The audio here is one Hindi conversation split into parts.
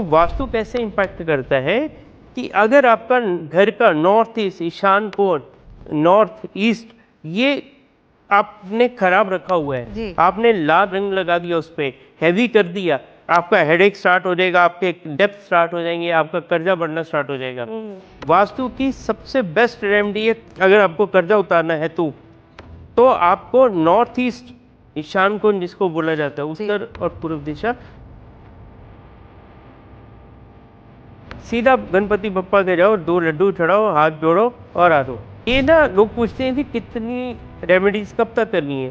तो वास्तु कैसे इम्पैक्ट करता है कि अगर आपका घर का नॉर्थ ईस्ट, ईशान कोण, नॉर्थ ईस्ट, ये आपने खराब रखा हुआ जी। है, आपने लाल रंग लगा दिया, उस पर हैवी कर दिया, आपका हेडेक स्टार्ट हो जाएगा, आपके डेप्थ स्टार्ट हो जाएंगे, आपका कर्जा बढ़ना स्टार्ट हो जाएगा। वास्तु की सबसे बेस्ट रेमेडी है, अगर आपको कर्जा उतारना है तो आपको नॉर्थ ईस्ट, ईशान कोण जिसको बोला जाता है, उत्तर और पूर्व दिशा, सीधा गणपति बप्पा के जाओ, 2 लड्डू चढ़ाओ, हाथ जोड़ो और आ दो। ये ना लोग पूछते हैं कि कितनी रेमेडीज कब तक करनी है।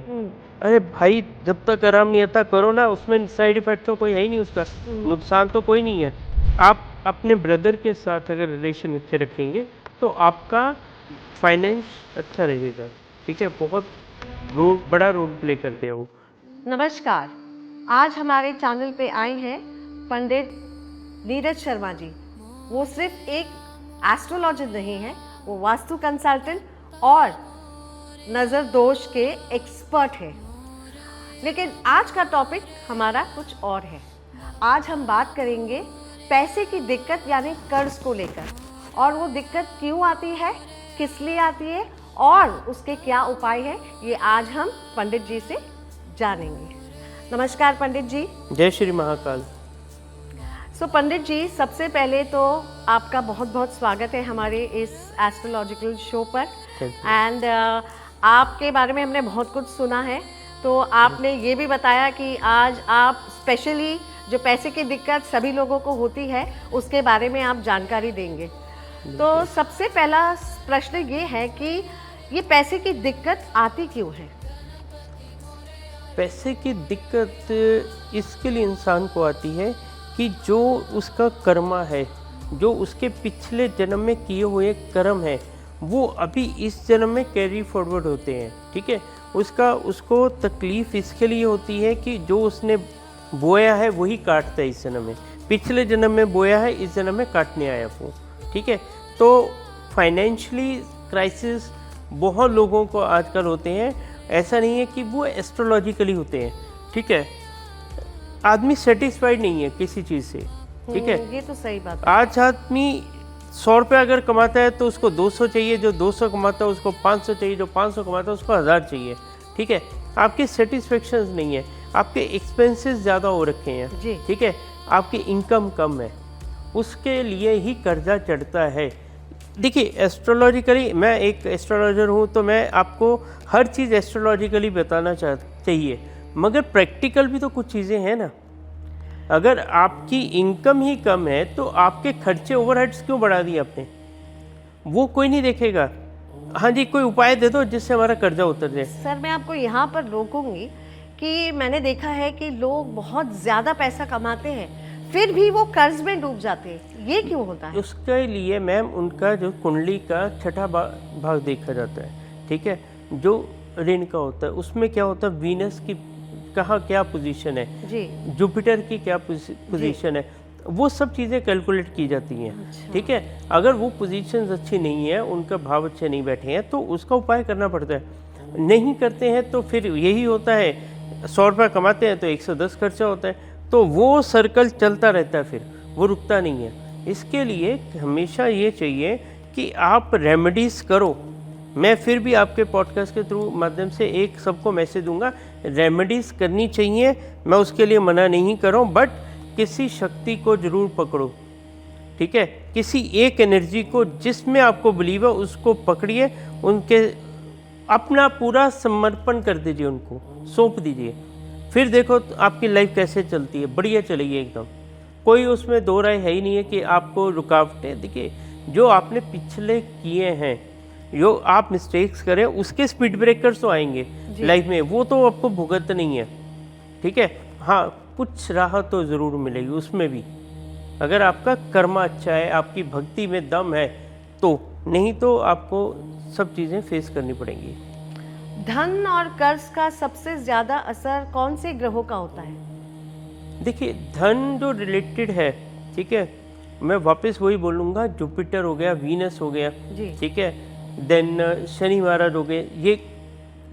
अरे भाई, जब तक आराम नहीं आता करो ना, उसमें साइड इफेक्ट तो कोई है ही नहीं, उसका नुकसान तो कोई नहीं है। आप अपने ब्रदर के साथ अगर रिलेशन अच्छे रखेंगे तो आपका फाइनेंस अच्छा रहेगा। ठीक है, बहुत बड़ा रोल प्ले करते हैं वो। नमस्कार, आज हमारे चैनल पे आए हैं पंडित नीरज शर्मा जी। वो सिर्फ एक एस्ट्रोलॉजर नहीं है, वो वास्तु कंसल्टेंट और नज़र दोष के एक्सपर्ट हैं। लेकिन आज का टॉपिक हमारा कुछ और है। आज हम बात करेंगे पैसे की दिक्कत यानी कर्ज को लेकर, और वो दिक्कत क्यों आती है, किस लिए आती है और उसके क्या उपाय है, ये आज हम पंडित जी से जानेंगे। नमस्कार पंडित जी। जय श्री महाकाल। पंडित जी, सबसे पहले तो आपका बहुत बहुत स्वागत है हमारे इस एस्ट्रोलॉजिकल शो पर। एंड आपके बारे में हमने बहुत कुछ सुना है, तो आपने ये भी बताया कि आज आप स्पेशली जो पैसे की दिक्कत सभी लोगों को होती है उसके बारे में आप जानकारी देंगे। तो सबसे पहला प्रश्न ये है कि ये पैसे की दिक्कत आती क्यों है? पैसे की दिक्कत इसके लिए इंसान को आती है कि जो उसका कर्मा है, जो उसके पिछले जन्म में किए हुए कर्म है, वो अभी इस जन्म में कैरी फॉरवर्ड होते हैं। ठीक है, उसको तकलीफ़ इसके लिए होती है कि जो उसने बोया है वही काटता है इस जन्म में। पिछले जन्म में बोया है, इस जन्म में काटने आया वो। ठीक है, तो फाइनेंशियली क्राइसिस बहुत लोगों को आजकल होते हैं। ऐसा नहीं है कि वो एस्ट्रोलॉजिकली होते हैं। ठीक है, आदमी सेटिस्फाइड नहीं है किसी चीज़ से। ठीक है, ये तो सही बात है। आज आदमी 100 रुपये अगर कमाता है तो उसको 200 चाहिए, जो 200 कमाता है उसको 500 चाहिए, जो 500 कमाता है उसको 1000 चाहिए। ठीक है, आपकी सेटिस्फेक्शन नहीं है, आपके एक्सपेंसेस ज़्यादा हो रखे हैं। ठीक है, आपकी इनकम कम है, उसके लिए ही कर्जा चढ़ता है। देखिए, एस्ट्रोलॉजिकली, मैं एक एस्ट्रोलॉजर हूँ तो मैं आपको हर चीज़ एस्ट्रोलॉजिकली बताना चाहिए, मगर प्रैक्टिकल भी तो कुछ चीज़ें हैं ना। अगर आपकी इनकम ही कम है तो आपके खर्चे, ओवरहेड्स क्यों बढ़ा दिए आपने? वो कोई नहीं देखेगा। हाँ जी, कोई उपाय दे दो जिससे हमारा कर्जा उतर जाए। सर, मैं आपको यहाँ पर रोकूंगी कि मैंने देखा है कि लोग बहुत ज़्यादा पैसा कमाते हैं फिर भी वो कर्ज में डूब जाते हैं, ये क्यों होता है? उसके लिए मैम उनका जो कुंडली का छठा भाग देखा जाता है। ठीक है, जो ऋण का होता है उसमें क्या होता है, वीनस की कहाँ क्या पोजीशन है जी, जुपिटर की क्या पोजीशन है, वो सब चीज़ें कैलकुलेट की जाती हैं। अच्छा। ठीक है, अगर वो पोजीशंस अच्छी नहीं है, उनका भाव अच्छे नहीं बैठे हैं, तो उसका उपाय करना पड़ता है। नहीं करते हैं तो फिर यही होता है, 100 रुपये कमाते हैं तो 110 खर्चा होता है, तो वो सर्कल चलता रहता है, फिर वो रुकता नहीं है। इसके लिए हमेशा ये चाहिए कि आप रेमेडीज़ करो। मैं फिर भी आपके पॉडकास्ट के थ्रू माध्यम से एक सबको मैसेज दूंगा, रेमेडीज़ करनी चाहिए, मैं उसके लिए मना नहीं कर रहा हूँ, बट किसी शक्ति को ज़रूर पकड़ो। ठीक है, किसी एक एनर्जी को जिसमें आपको बिलीव है उसको पकड़िए, उनके अपना पूरा समर्पण कर दीजिए, उनको सौंप दीजिए, फिर देखो तो आपकी लाइफ कैसे चलती है, बढ़िया चलेगी एकदम। कोई उसमें दो राय है ही नहीं है कि आपको रुकावटें। देखिए, जो आपने पिछले किए हैं, जो आप मिस्टेक्स करें, उसके स्पीड ब्रेकर्स तो आएंगे लाइफ में, वो तो आपको भुगत नहीं है। ठीक है, हाँ, कुछ राहत तो ज़रूर मिलेगी उसमें भी, अगर आपका कर्मा अच्छा है, आपकी भक्ति में दम है तो, नहीं तो आपको सब चीज़ें फेस करनी पड़ेंगी। धन और कर्ज का सबसे ज़्यादा असर कौन से ग्रहों का होता है? देखिए, धन जो रिलेटेड है, ठीक है, मैं वापस वही बोलूँगा, जुपिटर हो गया, वीनस हो गया, ठीक है, देन शनि महाराज हो गए, ये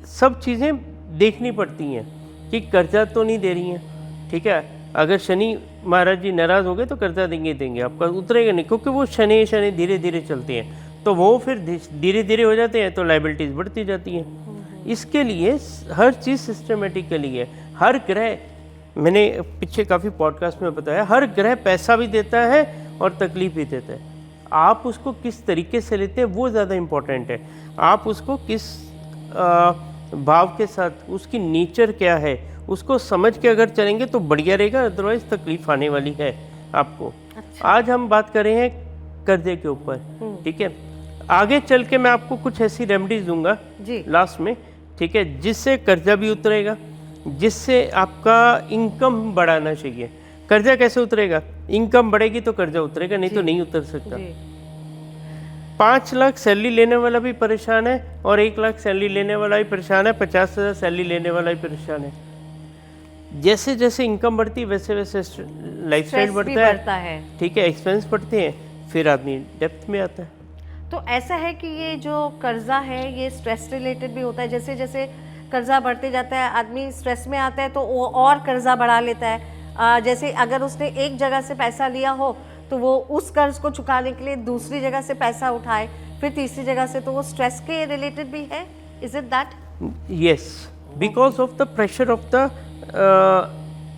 सब चीज़ें देखनी पड़ती हैं कि कर्जा तो नहीं दे रही हैं। ठीक है, अगर शनि महाराज जी नाराज हो गए तो कर्जा देंगे आपका उतरेगा नहीं, क्योंकि वो शनि धीरे धीरे चलते हैं, तो वो फिर धीरे धीरे हो जाते हैं, तो लाइबिलिटीज बढ़ती जाती हैं। इसके लिए हर चीज़ सिस्टमेटिकली है। हर ग्रह, मैंने पीछे काफ़ी पॉडकास्ट में बताया, हर ग्रह पैसा भी देता है और तकलीफ भी देता है। आप उसको किस तरीके से लेते हैं वो ज़्यादा इम्पोर्टेंट है। आप उसको किस भाव के साथ, उसकी नेचर क्या है, उसको समझ के अगर चलेंगे तो बढ़िया रहेगा, अदरवाइज तकलीफ आने वाली है आपको। अच्छा। आज हम बात कर रहे हैं कर्जे के ऊपर, ठीक है। आगे चल के मैं आपको कुछ ऐसी रेमेडीज दूंगा जी लास्ट में, ठीक है, जिससे कर्जा भी उतरेगा, जिससे आपका इनकम बढ़ाना चाहिए। कर्जा कैसे उतरेगा? इनकम बढ़ेगी तो कर्जा उतरेगा, नहीं तो नहीं उतर सकता। 5 लाख सैलरी लेने वाला भी परेशान है और 1 लाख सैलरी लेने वाला भी परेशान है, 50,000 सैलरी लेने वाला भी परेशान है। जैसे जैसे इनकम बढ़ती है वैसे वैसे लाइफस्टाइल बढ़ता है, ठीक है, एक्सपेंस बढ़ते हैं, फिर आदमी डेप्थ में आता है। तो ऐसा है कि ये जो कर्जा है ये स्ट्रेस रिलेटेड भी होता है, जैसे जैसे कर्जा बढ़ते जाता है आदमी स्ट्रेस में आता है तो वो और कर्जा बढ़ा लेता है। जैसे अगर उसने एक जगह से पैसा लिया हो तो वो उस कर्ज को चुकाने के लिए दूसरी जगह से पैसा उठाए, फिर तीसरी जगह से, तो वो स्ट्रेस के रिलेटेड भी है। Is it that? Yes, because of the pressure of the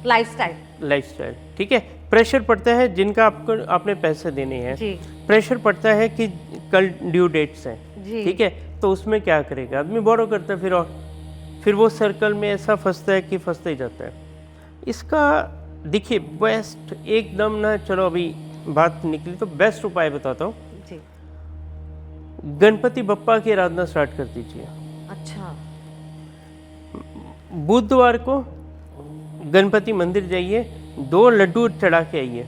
lifestyle, ठीक है। प्रेशर पड़ता है जिनका आपने पैसे देने हैं, प्रेशर पड़ता है कि कल ड्यू डेट्स हैं, ठीक है, तो उसमें क्या करेगा आदमी? बोरो करता है, फिर वो सर्कल में ऐसा फंसता है कि फंसता ही जाता है। इसका देखिए बेस्ट एकदम ना, चलो अभी बात निकली तो बेस्ट उपाय बताता हूँ। गणपति बप्पा की आराधना स्टार्ट कर दीजिए। अच्छा। बुधवार को गणपति मंदिर जाइए, 2 लड्डू चढ़ा के आइए,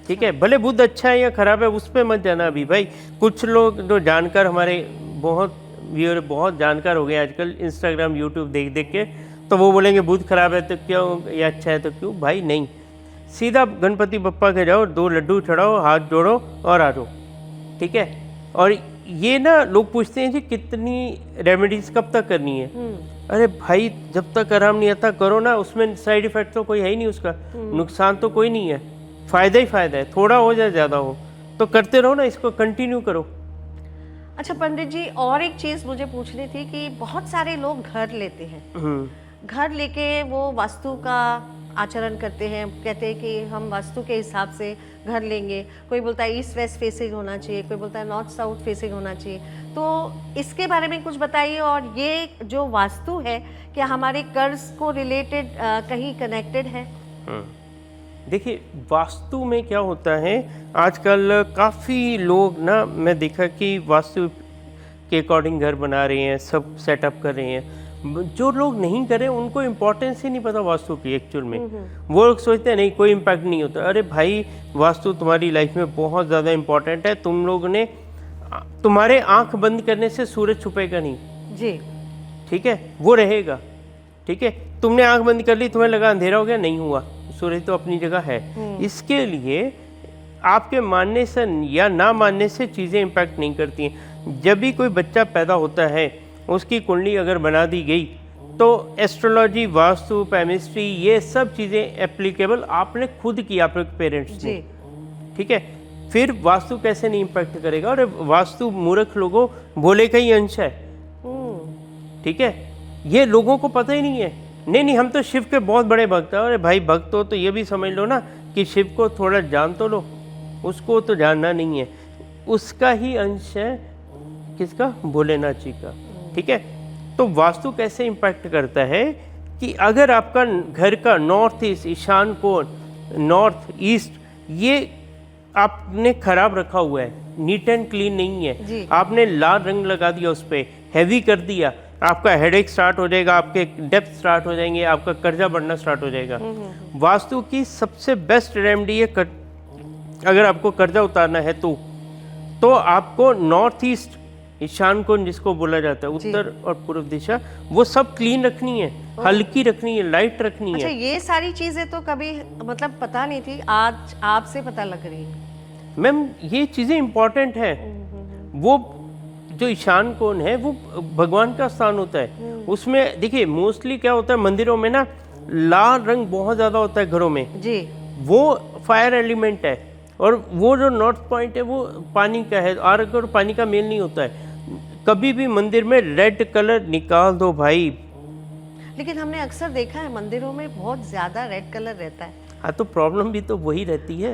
ठीक है। भले बुध अच्छा है या खराब है उस पर मत जाना अभी भाई। कुछ लोग जो जानकार, हमारे बहुत व्यूअर बहुत जानकार हो गए आजकल इंस्टाग्राम यूट्यूब देख देख के, तो वो बोलेंगे बुध खराब है तो क्यों, या अच्छा है तो क्यों। भाई नहीं, सीधा गणपति बप्पा के जाओ, 2 लड्डू चढ़ाओ, हाथ जोड़ो और आ जाओ, ठीक है। और ये ना लोग पूछते हैं जी कितनी रेमेडीज कब तक करनी है? अरे भाई जब तक आराम नहीं आता करो ना, उसमें साइड इफेक्ट तो कोई है ही नहीं, उसका नुकसान तो कोई नहीं है, फायदा ही फायदा है, थोड़ा हो जाए ज़्यादा हो, तो करते रहो ना, इसको कंटिन्यू करो। अच्छा पंडित जी, और एक चीज़ मुझे पूछनी थी कि बहुत सारे लोग घर लेते हैं, घर लेके वो वास्तु का आचरण करते हैं, कहते हैं कि हम वास्तु के हिसाब से घर लेंगे। कोई बोलता है ईस्ट वेस्ट फेसिंग होना चाहिए, कोई बोलता है नॉर्थ साउथ फेसिंग होना चाहिए। तो इसके बारे में कुछ बताइए। और ये जो वास्तु है क्या हमारे कर्ज को रिलेटेड कहीं कनेक्टेड है? देखिए वास्तु में क्या होता है, आजकल काफ़ी लोग ना, मैं देखा कि वास्तु के अकॉर्डिंग घर बना रहे हैं, सब सेटअप कर रहे हैं। जो लोग नहीं कर रहे उनको इम्पोर्टेंस ही नहीं पता वास्तु की एक्चुअल में। वो लोग सोचते हैं नहीं कोई इम्पैक्ट नहीं होता। अरे भाई वास्तु तुम्हारी लाइफ में बहुत ज़्यादा इम्पोर्टेंट है। तुम लोग ने, तुम्हारे आंख बंद करने से सूरज छुपेगा नहीं जी, ठीक है, वो रहेगा, ठीक है। तुमने आंख बंद कर ली, तुम्हें लगा अंधेरा हो गया, नहीं हुआ, सूरज तो अपनी जगह है। इसके लिए आपके मानने से या ना मानने से चीज़ें इम्पैक्ट नहीं करती हैं। जब भी कोई बच्चा पैदा होता है उसकी कुंडली अगर बना दी गई तो एस्ट्रोलॉजी, वास्तु, पेमिस्ट्री, ये सब चीज़ें एप्लीकेबल आपने खुद की, आपके पेरेंट्स ने, ठीक है। फिर वास्तु कैसे नहीं इम्पैक्ट करेगा? और वास्तु मूर्ख लोगों भोले का ही अंश है, ठीक है, ये लोगों को पता ही नहीं है। नहीं हम तो शिव के बहुत बड़े भक्त हैं। अरे भाई भक्त हो तो ये भी समझ लो ना कि शिव को थोड़ा जान तो लो, उसको तो जानना नहीं है, उसका ही अंश है, किसका? भोलेनाथ जी का, ठीक है। तो वास्तु कैसे इम्पैक्ट करता है कि अगर आपका घर का नॉर्थ ईस्ट, ईशान कोण, नॉर्थ ईस्ट, ये आपने खराब रखा हुआ है, नीट एंड क्लीन नहीं है, आपने लाल रंग लगा दिया, उस पर हैवी कर दिया, आपका हेडेक स्टार्ट हो जाएगा, आपके डेप्थ स्टार्ट हो जाएंगे, आपका कर्जा बढ़ना स्टार्ट हो जाएगा। वास्तु की सबसे बेस्ट रेमेडी है, अगर आपको कर्जा उतारना है तो आपको नॉर्थ ईस्ट, ईशान कोण जिसको बोला जाता है, उत्तर और पूर्व दिशा, वो सब क्लीन रखनी है, हल्की रखनी है, लाइट रखनी है। अच्छा, ये सारी चीजें तो कभी मतलब पता नहीं थी, आज आपसे पता लग रही है। मैम ये चीजें इंपॉर्टेंट है। वो जो ईशान कोण है वो भगवान का स्थान होता है। उसमें देखिए मोस्टली क्या होता है मंदिरों में ना, लाल रंग बहुत ज़्यादा होता है घरों में, जी वो फायर एलिमेंट है। और वो जो नॉर्थ पॉइंट है वो पानी का है, आग और पानी का मेल नहीं होता है। कभी भी मंदिर में रेड कलर निकाल दो भाई। लेकिन हमने अक्सर देखा है मंदिरों में बहुत ज्यादा रेड कलर रहता है। हाँ, तो प्रॉब्लम भी तो वही रहती है।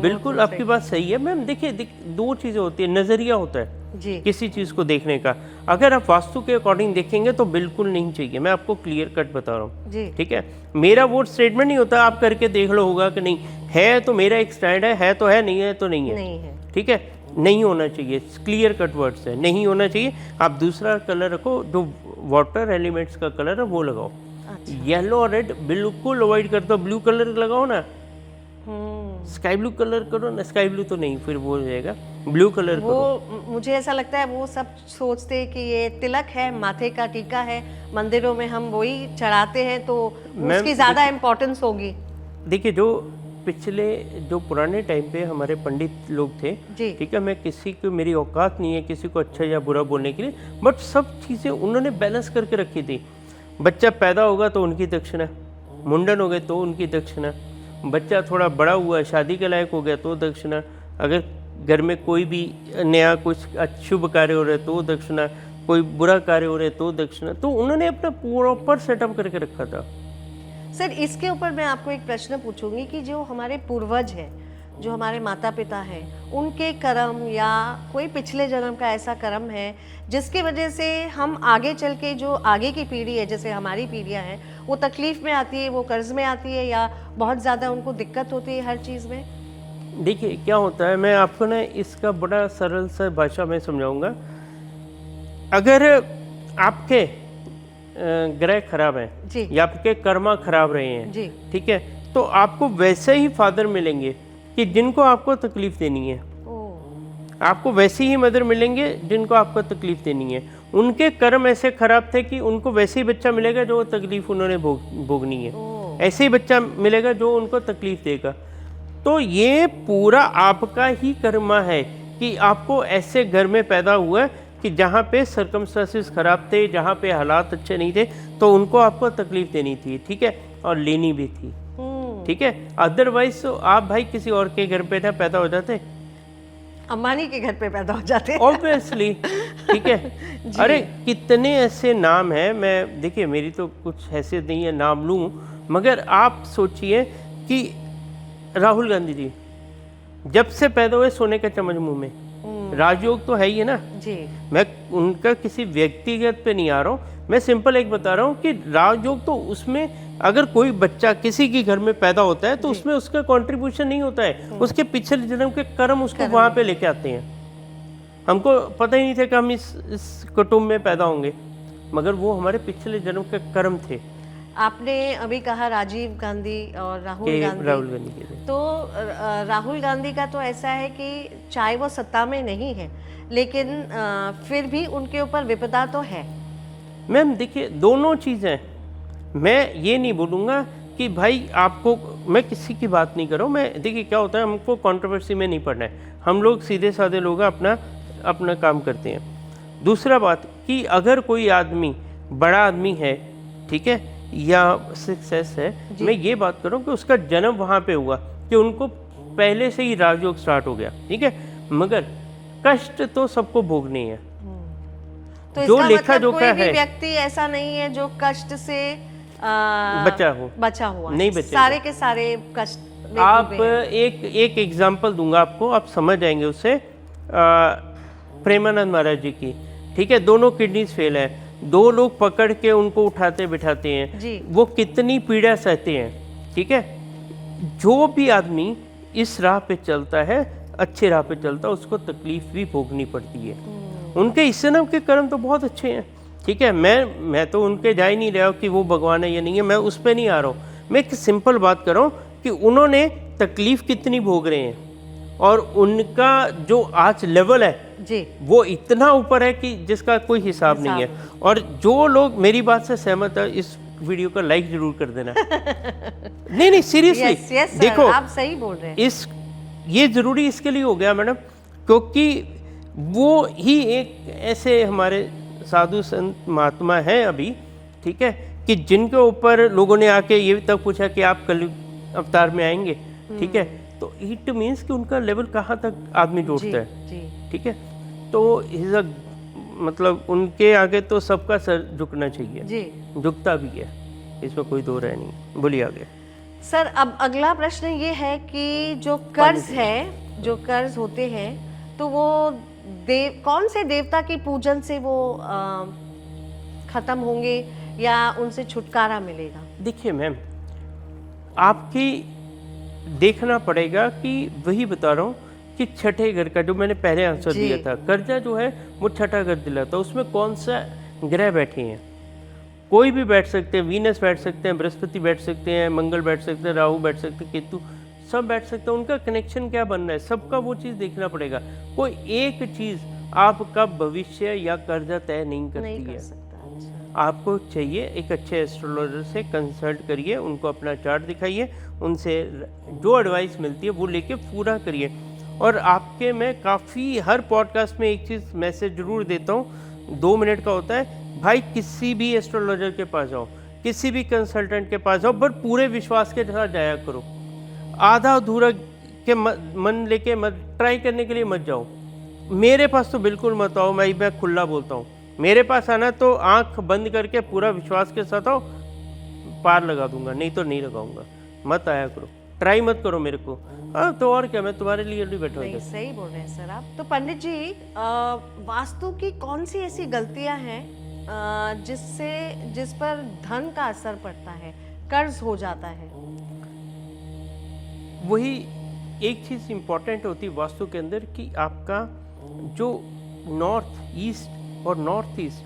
बिल्कुल आपकी बात सही है मैम। देखिए दो चीज़ें होती है, नज़रिया होता है जी किसी चीज़ को देखने का। अगर आप वास्तु के अकॉर्डिंग देखेंगे तो बिल्कुल नहीं चाहिए, मैं आपको क्लियर कट बता रहा हूँ। जी ठीक है, मेरा वो स्टेटमेंट नहीं होता आप करके देख लो होगा कि नहीं है, तो मेरा एक स्टैंड है तो है, नहीं है तो नहीं है। नहीं है। ठीक है, नहीं होना चाहिए, क्लियर कट वर्ड्स है, नहीं होना चाहिए। आप दूसरा कलर रखो, जो वाटर एलिमेंट्स का कलर है वो लगाओ। येलो और रेड बिल्कुल अवॉइड कर दो। ब्लू कलर लगाओ ना, स्काई ब्लू कलर करो ना। स्काई ब्लू तो नहीं, फिर वो हो जाएगा, ब्लू कलर करो। वो मुझे ऐसा लगता है वो सब सोचते हैं कि ये तिलक है, माथे का टीका है, मंदिरों में हम वही चढ़ाते हैं तो उसकी ज्यादा इम्पोर्टेंस होगी। देखिए जो पिछले जो पुराने टाइम पे हमारे पंडित लोग थे, जी ठीक है, मैं किसी को, मेरी औकात नहीं है किसी को अच्छा या बुरा बोलने के लिए, बट सब चीज़ें उन्होंने बैलेंस करके रखी थी। बच्चा पैदा होगा तो उनकी दक्षिणा, मुंडन हो गए तो उनकी दक्षिणा, बच्चा थोड़ा बड़ा हुआ शादी के लायक हो गया तो दक्षिणा, अगर घर में कोई भी नया कुछ शुभ कार्य हो रहा है तो दक्षिणा, कोई बुरा कार्य हो रहा है तो दक्षिणा। तो उन्होंने अपना प्रॉपर सेटअप करके रखा था। सर, इसके ऊपर मैं आपको एक प्रश्न पूछूंगी कि जो हमारे पूर्वज हैं, जो हमारे माता पिता हैं, उनके कर्म या कोई पिछले जन्म का ऐसा कर्म है जिसकी वजह से हम आगे चल के जो आगे की पीढ़ी है, जैसे हमारी पीढ़ियां हैं, वो तकलीफ में आती है, वो कर्ज में आती है या बहुत ज़्यादा उनको दिक्कत होती है हर चीज़ में? देखिए क्या होता है, मैं आपको ना इसका बड़ा सरल सा भाषा में समझाऊंगा। अगर आपके ग्रह खराब हैं जी या आपके कर्मा खराब रहे हैं, जी ठीक है, तो आपको वैसे ही फादर मिलेंगे कि जिनको आपको तकलीफ देनी है। आपको वैसे ही मदर मिलेंगे जिनको आपको तकलीफ देनी है। उनके कर्म ऐसे खराब थे कि उनको वैसे ही बच्चा मिलेगा जो तकलीफ उन्होंने भोगनी है, ऐसे ही बच्चा मिलेगा जो उनको तकलीफ देगा। तो ये पूरा आपका ही कर्मा है कि आपको ऐसे घर में पैदा हुआ है कि जहाँ पे सर्कमस्टेंसेस खराब थे, जहाँ पे हालात अच्छे नहीं थे, तो उनको आपको तकलीफ देनी थी, ठीक है, और लेनी भी थी, ठीक है। अदरवाइज तो आप भाई किसी और के घर पे ना पैदा हो जाते, अंबानी के घर पे पैदा हो जाते ऑब्वियसली, ठीक है। अरे कितने ऐसे नाम हैं, मैं देखिए मेरी तो कुछ हैसियत नहीं है नाम लूँ, मगर आप सोचिए कि राहुल गांधी जी जब से पैदा हुए सोने का चम्मच मुंह में, राजयोग तो है ही है ना जी। मैं उनका किसी व्यक्तिगत पे नहीं आ रहा हूँ, मैं सिंपल एक बता रहा हूँ कि राजयोग तो उसमें अगर कोई बच्चा किसी के घर में पैदा होता है तो उसमें उसका कंट्रीब्यूशन नहीं होता है, उसके पिछले जन्म के कर्म उसको वहाँ पे लेके आते हैं। हमको पता ही नहीं था कि हम इस कुटुंब में पैदा होंगे, मगर वो हमारे पिछले जन्म के कर्म थे। आपने अभी कहा राजीव गांधी और राहुल गांधी के थे। तो राहुल गांधी का तो ऐसा है कि चाहे वो सत्ता में नहीं है लेकिन फिर भी उनके ऊपर विपदा तो है। मैम देखिए दोनों चीज़ें, मैं ये नहीं बोलूँगा कि भाई आपको, मैं किसी की बात नहीं कर रहा हूँ, मैं देखिए क्या होता है, हमको कंट्रोवर्सी में नहीं पड़ना है, हम लोग सीधे साधे लोग अपना काम करते हैं। दूसरा बात कि अगर कोई आदमी बड़ा आदमी है, ठीक है, या सक्सेस है, मैं ये बात कर रहा हूँ कि उसका जन्म वहाँ पे हुआ कि उनको पहले से ही राजयोग स्टार्ट हो गया, ठीक है, मगर कष्ट तो सबको भोगने हैं। तो जो इसका लेखा मतलब जोखा कोई भी है, व्यक्ति ऐसा नहीं है जो कष्ट से बचा हुआ नहीं है, बचेगा। सारे के सारे कष्ट में आप डूबे हैं। एक एग्जांपल दूंगा आपको, आप समझ जाएंगे उससे। प्रेमानंद महाराज जी की, ठीक है, दोनों किडनीज फेल है, दो लोग पकड़ के उनको उठाते बिठाते हैं जी। वो कितनी पीड़ा सहते हैं, ठीक है। जो भी आदमी इस राह पे चलता है, अच्छे राह पे चलता है, उसको तकलीफ भी भोगनी पड़ती है। उनके इस जन्म के कर्म तो बहुत अच्छे हैं, ठीक है, मैं तो उनके जा ही नहीं रहा हूँ कि वो भगवान है या नहीं है, मैं उस पर नहीं आ रहा हूँ। मैं एक सिंपल बात कर रहा हूँ कि उन्होंने तकलीफ कितनी भोग रहे हैं और उनका जो आज लेवल है जी, वो इतना ऊपर है कि जिसका कोई हिसाब नहीं है। और जो लोग मेरी बात से सहमत है, इस वीडियो को लाइक जरूर कर देना। नहीं सीरियसली, देखो आप सही बोल रहे हैं। ये जरूरी इसके लिए हो गया मैडम, क्योंकि वो ही एक ऐसे हमारे साधु संत महात्मा हैं अभी, ठीक है, कि जिनके ऊपर लोगों ने आके ये तक पूछा कि आप कल अवतार में आएंगे, ठीक है, तो इट मीन्स कि उनका लेवल कहाँ तक आदमी जोड़ता है, ठीक है। तो इज अ मतलब उनके आगे तो सबका सर झुकना चाहिए जी, झुकता भी है, इसमें कोई दो राय नहीं। बोलिए आगे। सर अब अगला प्रश्न ये है कि जो कर्ज है, जो कर्ज होते हैं, तो वो कौन से देवता की पूजन से वो खत्म होंगे या उनसे छुटकारा मिलेगा? देखिए मैम, आपकी देखना पड़ेगा कि वही बता रहा हूँ कि छठे घर का जो मैंने पहले आंसर दिया था, कर्जा जो है वो छठा घर दिलाता है, उसमें कौन सा ग्रह बैठे हैं, कोई भी बैठ सकते हैं, वीनस बैठ सकते हैं, बृहस्पति बैठ सकते हैं, मंगल बैठ सकते हैं, राहु बैठ सकते हैं, केतु सब बैठ सकते हैं, उनका कनेक्शन क्या बन रहा है, सबका वो चीज़ देखना पड़ेगा। कोई एक चीज़ आपका भविष्य या कर्जा तय नहीं करती है। आपको चाहिए एक अच्छे एस्ट्रोलॉजर से कंसल्ट करिए, उनको अपना चार्ट दिखाइए, उनसे जो एडवाइस मिलती है वो लेके पूरा करिए। और आपके मैं काफ़ी हर पॉडकास्ट में एक चीज़ मैसेज जरूर देता हूँ, 2 मिनट का होता है, भाई किसी भी एस्ट्रोलॉजर के पास जाओ, किसी भी कंसल्टेंट के पास जाओ, बट पूरे विश्वास के साथ जाया करो, आधा अधूरा के मन लेके मत, ट्राई करने के लिए मत जाओ। मेरे पास तो बिल्कुल मत आओ, मैं खुला बोलता हूँ, मेरे पास आना तो आंख बंद करके पूरा विश्वास के साथ आओ, पार लगा दूंगा, नहीं तो नहीं लगाऊंगा। मत आया करो, ट्राई मत करो मेरे को। तो और क्या, मैं तुम्हारे लिए नहीं बैठा हूँ। सही बोल रहे हैं सर आप। तो पंडित जी, वास्तु की कौन सी ऐसी गलतियां हैं जिस पर धन का असर पड़ता है, कर्ज हो जाता है? वही एक चीज़ इम्पॉर्टेंट होती है वास्तु के अंदर कि आपका जो नॉर्थ ईस्ट और नॉर्थ ईस्ट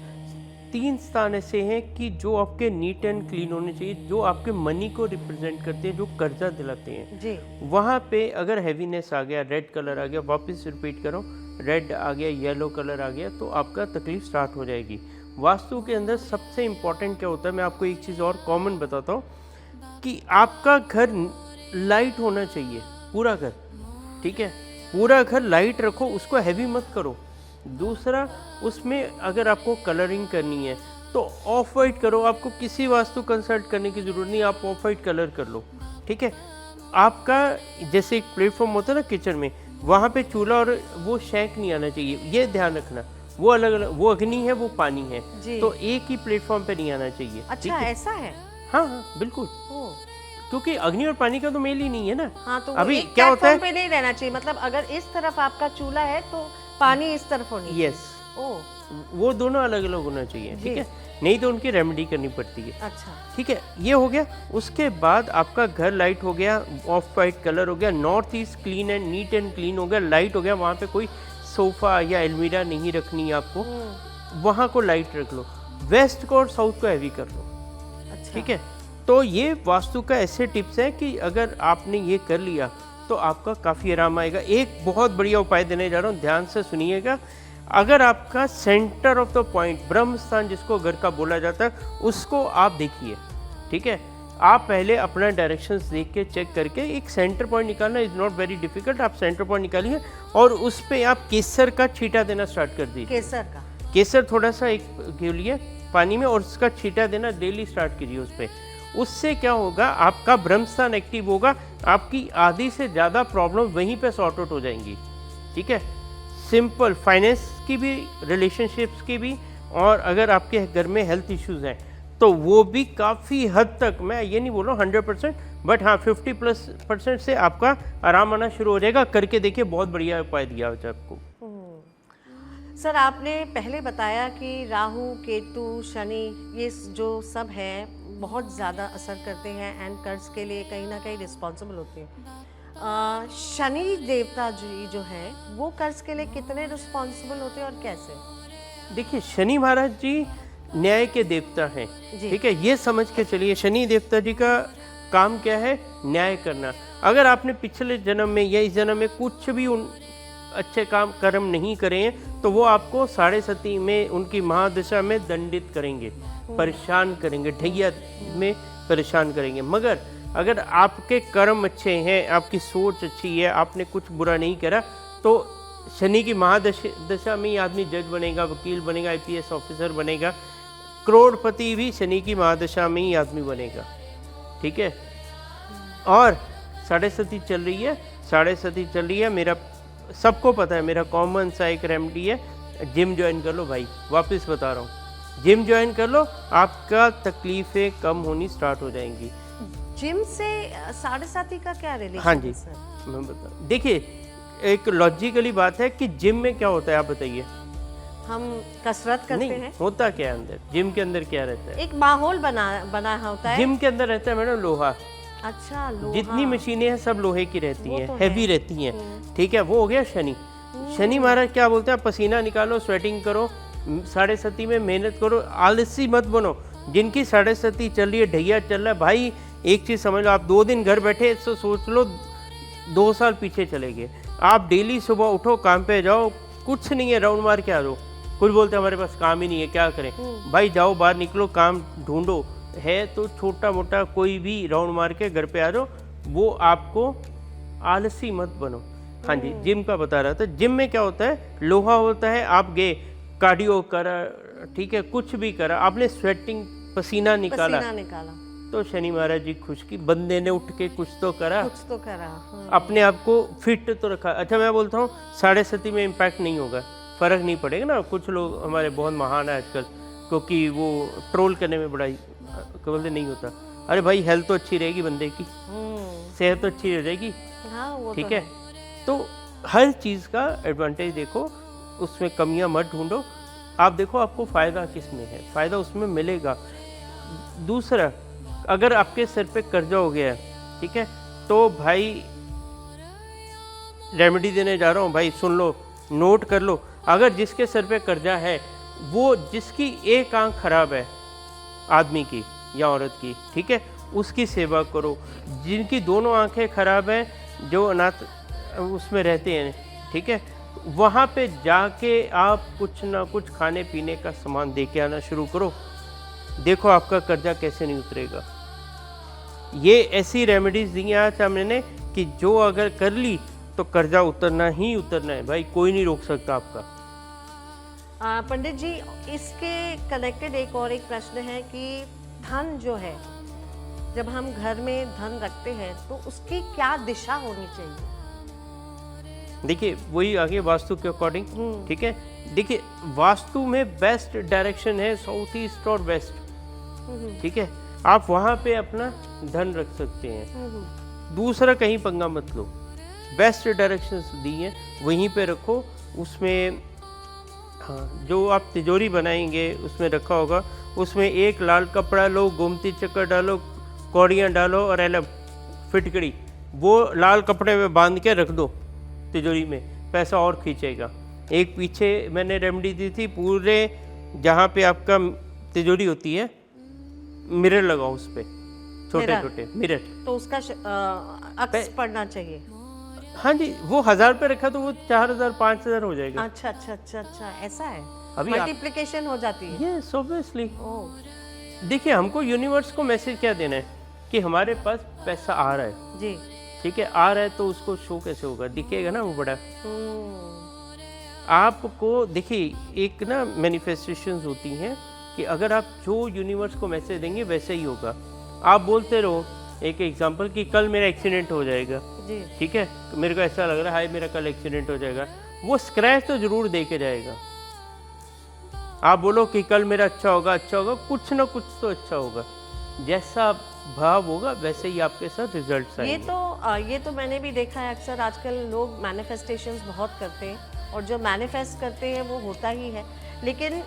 3 स्थान ऐसे हैं कि जो आपके नीट एंड क्लीन होने चाहिए, जो आपके मनी को रिप्रेजेंट करते हैं, जो कर्जा दिलाते हैं जी। वहाँ पे अगर हैवीनेस आ गया, रेड कलर आ गया, वापस रिपीट करो, रेड आ गया, येलो कलर आ गया, तो आपका तकलीफ स्टार्ट हो जाएगी। वास्तु के अंदर सबसे इम्पॉर्टेंट क्या होता है, मैं आपको एक चीज़ और कॉमन बताता हूँ कि आपका घर लाइट होना चाहिए, पूरा घर, ठीक है, पूरा घर लाइट रखो, उसको हैवी मत करो। दूसरा, उसमें अगर आपको कलरिंग करनी है तो ऑफ वाइट करो, आपको किसी वास्तु कंसल्ट करने की ज़रूरत नहीं, आप ऑफ वाइट कलर कर लो, ठीक है। आपका जैसे एक प्लेटफॉर्म होता है ना किचन में, वहाँ पे चूल्हा और वो शेक नहीं आना चाहिए, ये ध्यान रखना, वो अलग अलग, वो अग्नि है, वो पानी है, तो एक ही प्लेटफॉर्म पे नहीं आना चाहिए। अच्छा, ऐसा है? हाँ हाँ बिल्कुल, क्योंकि अग्नि और पानी का तो मेल ही नहीं है ना। हाँ, तो अभी क्या होता है पे नहीं रहना चाहिए, मतलब अगर इस तरफ आपका चूल्हा है तो पानी इस तरफ होनी चाहिए। यस, वो दोनों अलग अलग होना चाहिए, ठीक है, नहीं तो उनकी रेमेडी करनी पड़ती है। अच्छा, ठीक है, ये हो गया। उसके बाद आपका घर लाइट हो गया, ऑफ वाइट कलर हो गया, north east clean and neat and clean हो गया, लाइट हो गया, वहाँ पे कोई सोफा या अलमीरा नहीं रखनी है आपको, वहाँ को लाइट रख लो, वेस्ट को और साउथ को हैवी कर लो। अच्छा, ठीक है, तो ये वास्तु का ऐसे टिप्स हैं कि अगर आपने ये कर लिया तो आपका काफ़ी आराम आएगा। एक बहुत बढ़िया उपाय देने जा रहा हूँ, ध्यान से सुनिएगा। अगर आपका सेंटर ऑफ द पॉइंट, ब्रह्म स्थान जिसको घर का बोला जाता है, उसको आप देखिए, ठीक है, आप पहले अपना डायरेक्शंस देख के चेक करके एक सेंटर पॉइंट निकालना इज़ नॉट वेरी डिफिकल्ट। आप सेंटर पॉइंट निकालिए और उस पर आप केसर का छींटा देना स्टार्ट कर दीजिए। केसर थोड़ा सा एक के लिए पानी में, और उसका छींटा देना डेली स्टार्ट कीजिए उस पर। उससे क्या होगा, आपका ब्रह्मस्थान एक्टिव होगा, आपकी आधी से ज़्यादा प्रॉब्लम वहीं पे सॉर्ट आउट हो जाएंगी, ठीक है। सिंपल, फाइनेंस की भी, रिलेशनशिप्स की भी, और अगर आपके घर में हेल्थ इश्यूज हैं तो वो भी काफ़ी हद तक, मैं ये नहीं बोल रहा हूँ 100%, बट हाँ 50% से आपका आराम आना शुरू हो जाएगा। करके देखिए, बहुत बढ़िया उपाय दिया है आपको। सर, आपने पहले बताया कि राहु, केतु, शनि, ये जो सब है बहुत ज़्यादा असर करते हैं एंड कर्ज के लिए कहीं ना कहीं रिस्पॉन्सिबल होते हैं। शनि देवता जी जो है वो कर्ज के लिए कितने रिस्पॉन्सिबल होते हैं और कैसे? देखिए, शनि महाराज जी न्याय के देवता हैं, ठीक है, ये समझ के चलिए। शनि देवता जी का काम क्या है? न्याय करना। अगर आपने पिछले जन्म में या इस जन्म में कुछ भी अच्छे काम कर्म नहीं करे हैं तो वो आपको 7.5 में उनकी महादशा में दंडित करेंगे, परेशान करेंगे, ढैया में परेशान करेंगे। मगर अगर आपके कर्म अच्छे हैं, आपकी सोच अच्छी है, आपने कुछ बुरा नहीं करा, तो शनि की महादशा में ही आदमी जज बनेगा, वकील बनेगा, IPS ऑफिसर बनेगा, करोड़पति भी शनि की महादशा में ही आदमी बनेगा, ठीक है। और साढ़े सती चल रही है, साढ़े सती चल रही है, मेरा सबको पता है, मेरा कॉमन सा एक रेमेडी है, जिम ज्वाइन कर लो भाई, वापस बता रहा हूँ, जिम ज्वाइन कर लो, आपका तकलीफें कम होनी स्टार्ट हो जाएंगी। जिम से साढ़े साथी का क्या रिलेशन हाँ जी, है सर? मैं बता, देखिए एक लॉजिकली बात है कि जिम में क्या होता है आप बताइए। हम कसरत करते नहीं हैं, होता क्या है अंदर, जिम के अंदर क्या रहता है? एक माहौल बना होता है। जिम के अंदर रहता है मैडम लोहा, अच्छा, लोहा। जितनी मशीनें हैं सब लोहे की रहती वो हैं, तो हैवी है। रहती हैं, ठीक है। वो हो गया शनि। शनि महाराज क्या बोलते हैं, पसीना निकालो, स्वेटिंग करो, साढ़े सती में मेहनत करो, आलसी मत बनो। जिनकी साढ़े सती चल रही है, ढैया चल रहा है, भाई एक चीज़ समझ लो, आप 2 दिन घर बैठे तो सोच लो 2 साल पीछे चले गए। आप डेली सुबह उठो, काम पे जाओ, कुछ नहीं है, राउंड मार के आ जाओ। कुछ बोलते हैं हमारे पास काम ही नहीं है, क्या करें भाई, जाओ बाहर निकलो, काम ढूंढो, है तो छोटा मोटा कोई भी राउंड मार के घर पे आ जाओ, वो आपको आलसी मत बनो। हाँ जी, जिम का बता रहा था, जिम में क्या होता है, लोहा होता है, आप गए कार्डियो करा, ठीक है, कुछ भी करा, आपने स्वेटिंग पसीना निकाला, पसीना निकाला, तो शनि महाराज जी खुश की, बंदे ने उठ के कुछ तो करा, कुछ तो करा। हाँ। अपने आप को फिट तो रखा। अच्छा मैं बोलता हूँ साढ़े सती में इम्पैक्ट नहीं होगा, फर्क नहीं पड़ेगा ना। कुछ लोग हमारे बहुत महान है आजकल, क्योंकि वो ट्रोल करने में बड़ा बोलते नहीं होता। अरे भाई हेल्थ तो अच्छी रहेगी बंदे की, सेहत तो अच्छी रह जाएगी, हाँ, वो ठीक तो है। तो हर चीज़ का एडवांटेज देखो, उसमें कमियां मत ढूंढो। आप देखो आपको फ़ायदा किस में है, फ़ायदा उसमें मिलेगा। दूसरा, अगर आपके सर पे कर्जा हो गया है, ठीक है, तो भाई रेमेडी देने जा रहा हूँ भाई, सुन लो, नोट कर लो। अगर जिसके सर पे कर्जा है, वो जिसकी एक आंख खराब है, आदमी की या औरत की, ठीक है, उसकी सेवा करो। जिनकी दोनों आंखें खराब हैं, जो अनाथ उसमें रहते हैं, ठीक है, वहाँ पे जाके आप कुछ ना कुछ खाने पीने का सामान दे के आना शुरू करो, देखो आपका कर्जा कैसे नहीं उतरेगा। ये ऐसी रेमेडीज दी हैं आज मैंने कि जो अगर कर ली तो कर्जा उतरना ही उतरना है भाई, कोई नहीं रोक सकता आपका। पंडित जी, इसके कनेक्टेड एक और एक प्रश्न है कि धन जो है, जब हम घर में धन रखते हैं तो उसकी क्या दिशा होनी चाहिए? देखिए वही आगे वास्तु के अकॉर्डिंग, ठीक है। देखिए वास्तु में बेस्ट डायरेक्शन है साउथ ईस्ट और वेस्ट, ठीक है, आप वहाँ पे अपना धन रख सकते हैं। दूसरा कहीं पंगा मत लो, बेस्ट डायरेक्शंस दी हैं, वहीं पे रखो। उसमें हाँ, जो आप तिजोरी बनाएंगे उसमें रखा होगा, उसमें एक लाल कपड़ा लो, गोमती चक्कर डालो, कौड़ियाँ डालो और एलम फिटकड़ी, वो लाल कपड़े में बांध के रख दो तिजोरी में, पैसा और खींचेगा। एक पीछे मैंने रेमेडी दी थी, पूरे जहाँ पे आपका तिजोरी होती है मिरर लगाओ, उस पे छोटे छोटे मिरर, तो उसका अक्स पड़ना चाहिए। हाँ जी, वो 1000 पे रखा तो वो 4000 5000 हो जाएगा। अच्छा अच्छा अच्छा अच्छा, ऐसा है, अभी मल्टीप्लिकेशन हो जाती है। Yes obviously. ओह देखिए हमको यूनिवर्स को मैसेज क्या देना है कि हमारे पास पैसा आ रहा है जी, ठीक है, आ रहा है तो उसको शो कैसे होगा, दिखेगा ना वो बड़ा। आपको देखिए एक ना मैनिफेस्टेशंस होती हैं कि अगर आप जो यूनिवर्स को मैसेज देंगे वैसे ही होगा। आप बोलते रहो, एक एग्जांपल कि कल मेरा एक्सीडेंट हो जाएगा जी, ठीक है, मेरे को ऐसा लग रहा है हाय मेरा कल एक्सीडेंट हो जाएगा, वो स्क्रैच तो जरूर दे के जाएगा। आप बोलो कि कल मेरा अच्छा होगा, कुछ ना कुछ तो अच्छा होगा। जैसा भाव होगा वैसे ही आपके साथ रिजल्ट्स आएंगे। ये तो मैंने भी देखा है, अक्सर आजकल लोग मैनिफेस्टेशंस बहुत करते हैं और जो मैनिफेस्ट करते हैं वो होता ही है, लेकिन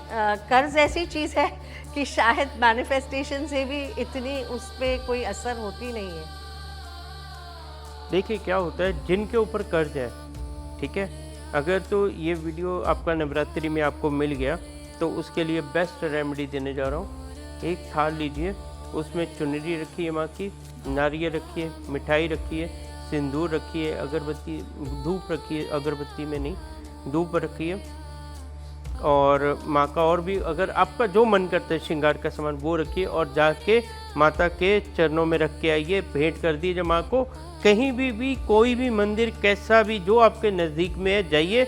कर्ज ऐसी चीज़ है कि शायद मैनिफेस्टेशन से भी इतनी उस पर कोई असर होती नहीं है। देखिए क्या होता है, जिनके ऊपर कर्ज है, ठीक है, अगर तो ये वीडियो आपका नवरात्रि में आपको मिल गया तो उसके लिए बेस्ट रेमेडी देने जा रहा हूँ। एक थाल लीजिए, उसमें चुनरी रखिए, माँ की नारियल रखिए, मिठाई रखिए, सिंदूर रखिए, अगरबत्ती धूप रखिए, अगरबत्ती में नहीं धूप रखिए, और माँ का और भी अगर आपका जो मन करता है श्रृंगार का सामान वो रखिए, और जाके माता के चरणों में रख के आइए, भेंट कर दीजिए माँ को। कहीं भी कोई भी मंदिर कैसा भी जो आपके नज़दीक में है जाइए,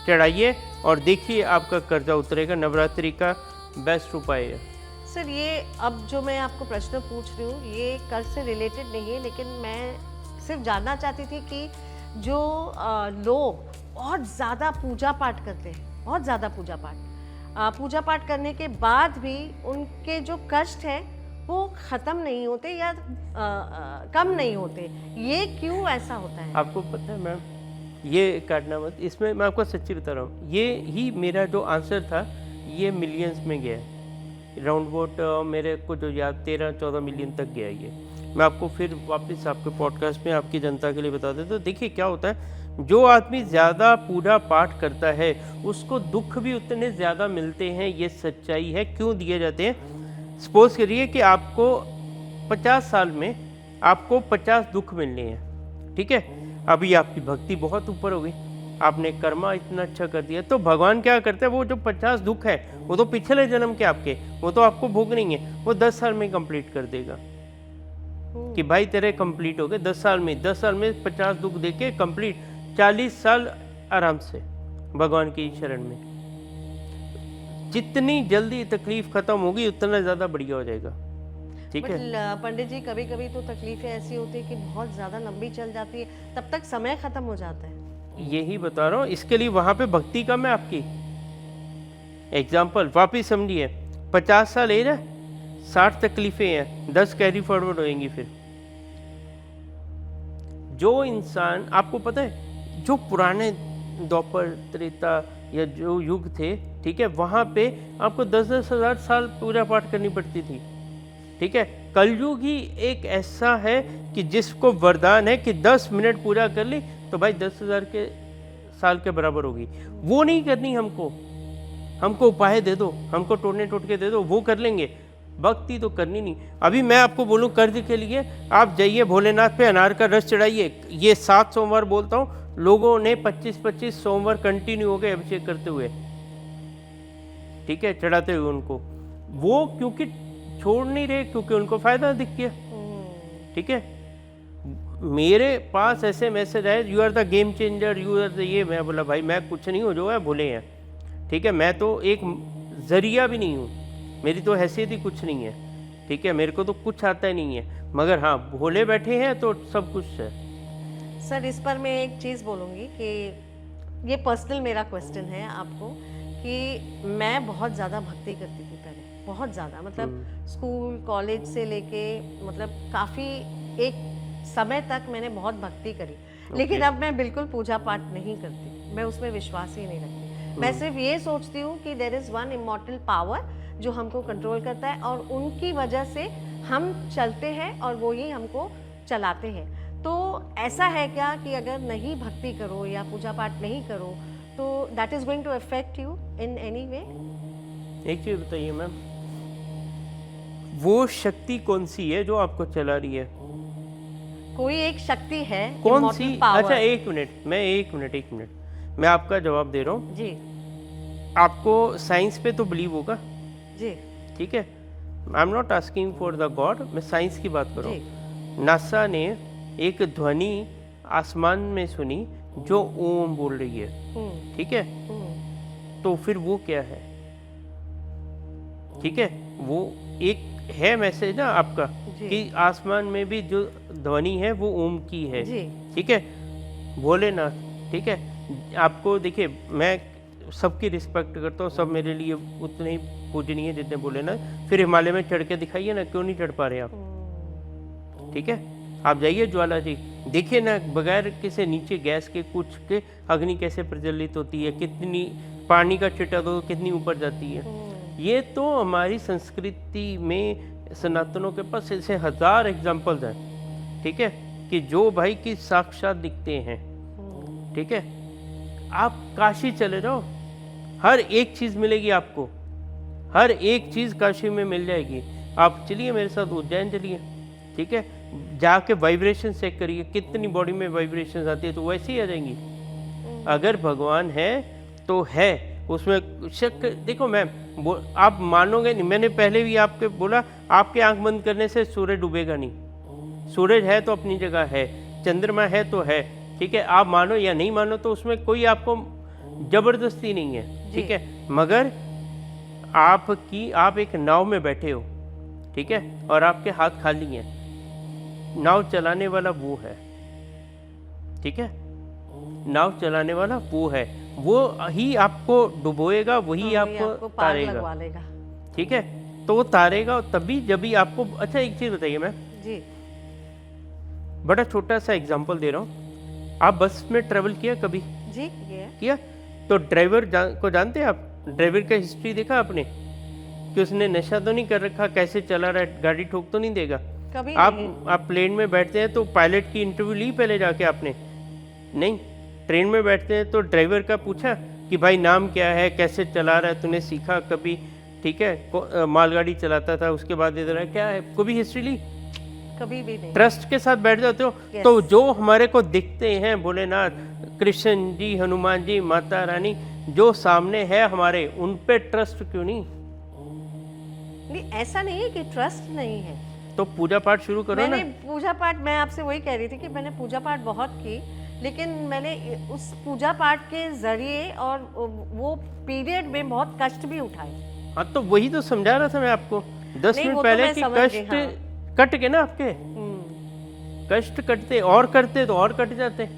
चढ़ाइए और देखिए आपका कर्जा उतरेगा। नवरात्रि का बेस्ट उपाय है। सर ये अब जो मैं आपको प्रश्न पूछ रही हूँ ये कर्ज से रिलेटेड नहीं है, लेकिन मैं सिर्फ जानना चाहती थी कि जो लोग बहुत ज़्यादा पूजा पाठ करते हैं, बहुत ज़्यादा पूजा पाठ करने के बाद भी उनके जो कष्ट है वो ख़त्म नहीं होते या कम नहीं होते, ये क्यों ऐसा होता है? आपको पता है मैम, ये काटना मत, इसमें मैं आपको सच्ची बता रहा हूँ, ये ही मेरा जो आंसर था ये मिलियंस में गया है, राउंड अबाउट मेरे को जो याद 13-14 मिलियन तक गया है ये। मैं आपको फिर वापस आपके पॉडकास्ट में आपकी जनता के लिए बता देता हूँ। देखिए क्या होता है, जो आदमी ज़्यादा पूजा पाठ करता है उसको दुख भी उतने ज़्यादा मिलते हैं, ये सच्चाई है। क्यों दिए जाते हैं? सपोज करिए कि आपको 50 साल में आपको 50 दुख मिलने हैं, ठीक है। अभी आपकी भक्ति बहुत ऊपर हो गई, आपने कर्मा इतना अच्छा कर दिया, तो भगवान क्या करते हैं, वो जो 50 दुख है वो तो पिछले जन्म के आपके, वो तो आपको भोग नहीं है, वो 10 साल में कंप्लीट कर देगा कि भाई तेरे कंप्लीट हो गए 10 साल में। 10 साल में 50 दुख देके कंप्लीट, 40 साल आराम से भगवान की शरण में। जितनी जल्दी तकलीफ खत्म होगी उतना ज़्यादा बढ़िया हो जाएगा, ठीक है। पंडित जी कभी कभी तो तकलीफें ऐसी होती है कि बहुत ज़्यादा लंबी चल जाती है, तब तक समय खत्म हो जाता है। यही बता रहा हूँ, इसके लिए वहाँ पे भक्ति कम है आपकी। एग्जाम्पल वापिस समझिए, 50 साल एज है, 60 तकलीफें हैं, 10 कैरी फॉरवर्ड होएंगी। फिर जो इंसान, आपको पता है जो पुराने द्वापर त्रेता या जो युग थे, ठीक है, वहाँ पे आपको 10-10 हज़ार साल पूजा पाठ करनी पड़ती थी, ठीक है। कलयुग ही एक ऐसा है कि जिसको वरदान है कि 10 मिनट पूजा कर ली तो भाई 10,000 के साल के बराबर होगी। वो नहीं करनी हमको उपाय दे दो, हमको टोटने टोटके दे दो, वो कर लेंगे, भक्ति तो करनी नहीं। अभी मैं आपको बोलूं कर्ज के लिए आप जाइए भोलेनाथ पे अनार का रस चढ़ाइए, ये 7 सोमवार बोलता हूँ, लोगों ने 25-25 सोमवार कंटिन्यू हो गए अभिषेक करते हुए, ठीक है, चढ़ाते हुए उनको। वो क्योंकि छोड़ नहीं रहे, क्योंकि उनको फायदा दिख गया, ठीक है। मेरे पास ऐसे मैसेज आए, you are the game changer, you are the ये। मैं बोला भाई मैं कुछ नहीं हूँ, जो है भोले हैं, ठीक है। मैं तो एक जरिया भी नहीं हूँ, मेरी तो हैसियत ही कुछ नहीं है, ठीक है। मेरे को तो कुछ आता ही नहीं है, मगर हाँ भोले बैठे हैं तो सब कुछ है। सर इस पर मैं एक चीज़ बोलूँगी कि ये पर्सनल मेरा क्वेश्चन है आपको, कि मैं बहुत ज़्यादा भक्ति करती थी पहले, बहुत ज़्यादा, मतलब स्कूल कॉलेज से लेके मतलब काफ़ी एक समय तक मैंने बहुत भक्ति करी, लेकिन अब मैं बिल्कुल पूजा पाठ नहीं करती, मैं उसमें विश्वास ही नहीं रखती। मैं सिर्फ ये सोचती हूँ कि there is one immortal power जो हमको कंट्रोल करता है और उनकी वजह से हम चलते हैं और वो ही हमको चलाते हैं। तो ऐसा है क्या कि अगर नहीं भक्ति करो या पूजा पाठ नहीं करो तो that is going to affect you in any way? एक चीज़ बताइए मैम, वो शक्ति कौन सी है जो आपको चला रही है? कोई एक शक्ति है, कौन सी? अच्छा एक मिनट, मैं आपका जवाब दे रहा हूँ जी। आपको साइंस पे तो बिलीव होगा जी, ठीक है। I am not asking for the God, मैं साइंस की बात कर रहा हूँ। नासा ने एक ध्वनि आसमान में सुनी जो ओम बोल रही है, ठीक है। तो फिर वो क्या है, ठीक है, वो एक है मैसेज ना आपका कि आसमान में भी जो ध्वनि है वो ओम की है, ठीक है, भोलेनाथ, ठीक है। आपको देखिए मैं सबकी रिस्पेक्ट करता हूँ, सब मेरे लिए उतने ही पूजनीय है जितने भोलेनाथ। फिर हिमालय में चढ़ के दिखाइए ना, क्यों नहीं चढ़ पा रहे आप, ठीक है। आप जाइए ज्वाला जी, देखिए ना बगैर किसी नीचे गैस के कुछ के अग्नि कैसे प्रज्वलित होती है, कितनी पानी का छिटा दो कितनी ऊपर जाती है। ये तो हमारी संस्कृति में सनातनों के पास ऐसे 1000 एग्जाम्पल्स हैं, ठीक है, कि जो भाई की साक्षात दिखते हैं, ठीक है। आप काशी चले जाओ, हर एक चीज़ मिलेगी आपको, हर एक चीज़ काशी में मिल जाएगी। आप चलिए मेरे साथ उज्जैन चलिए, ठीक है, जाके वाइब्रेशन चेक करिए, कितनी बॉडी में वाइब्रेशन आती है, तो वैसे ही आ जाएंगी। अगर भगवान है तो है, उसमें शक देखो मैम, आप मानोगे नहीं, मैंने पहले भी आपके बोला, आपके आंख बंद करने से सूरज डूबेगा नहीं। सूरज है तो अपनी जगह है, चंद्रमा है तो है, ठीक है। आप मानो या नहीं मानो तो उसमें कोई आपको जबरदस्ती नहीं है, ठीक है। मगर आप एक नाव में बैठे हो, ठीक है, और आपके हाथ खाली हैं, नाव चलाने वाला वो है, ठीक है, नाव चलाने वाला वो है, वो ही आपको डुबोएगा, वही आपको पार लगवा लेगा, ठीक है। तो वो तारेगा तभी जब भी आपको। अच्छा एक चीज बताइए मैम जी, बड़ा छोटा सा एग्जांपल दे रहा हूँ, आप बस में ट्रेवल किया कभी? जी किया। तो ड्राइवर को जानते हैं आप? ड्राइवर का हिस्ट्री देखा आपने कि उसने नशा तो नहीं कर रखा, कैसे चला रहा है, गाड़ी ठोक तो नहीं देगा कभी आप प्लेन में बैठते हैं तो पायलट की इंटरव्यू ली पहले जाके आपने? नहीं। ट्रेन में बैठते हैं तो ड्राइवर का पूछा कि भाई नाम क्या है, कैसे चला रहा है, तूने सीखा कभी, ठीक है, मालगाड़ी चलाता था, उसके बाद इधर है, क्या है, कभी हिस्ट्री ली? कभी भी नहीं। ट्रस्ट के साथ बैठ जाते हो। तो जो हमारे को दिखते हैं भोलेनाथ, कृष्ण जी, हनुमान जी, माता रानी, जो सामने है हमारे, उन पे ट्रस्ट क्यों नहीं? नहीं, ऐसा नहीं है कि ट्रस्ट नहीं है। तो पूजा पाठ शुरू करो ना। पूजा पाठ, मैं आपसे वही कह रही थी कि मैंने पूजा पाठ बहुत की, लेकिन मैंने उस पूजा पाठ के जरिए और वो पीरियड में बहुत कष्ट भी उठाए। हाँ, तो वही तो समझा रहा था मैं आपको 10 मिनट पहले कि कष्ट कट के ना आपके, कष्ट कटते और करते तो और कट जाते।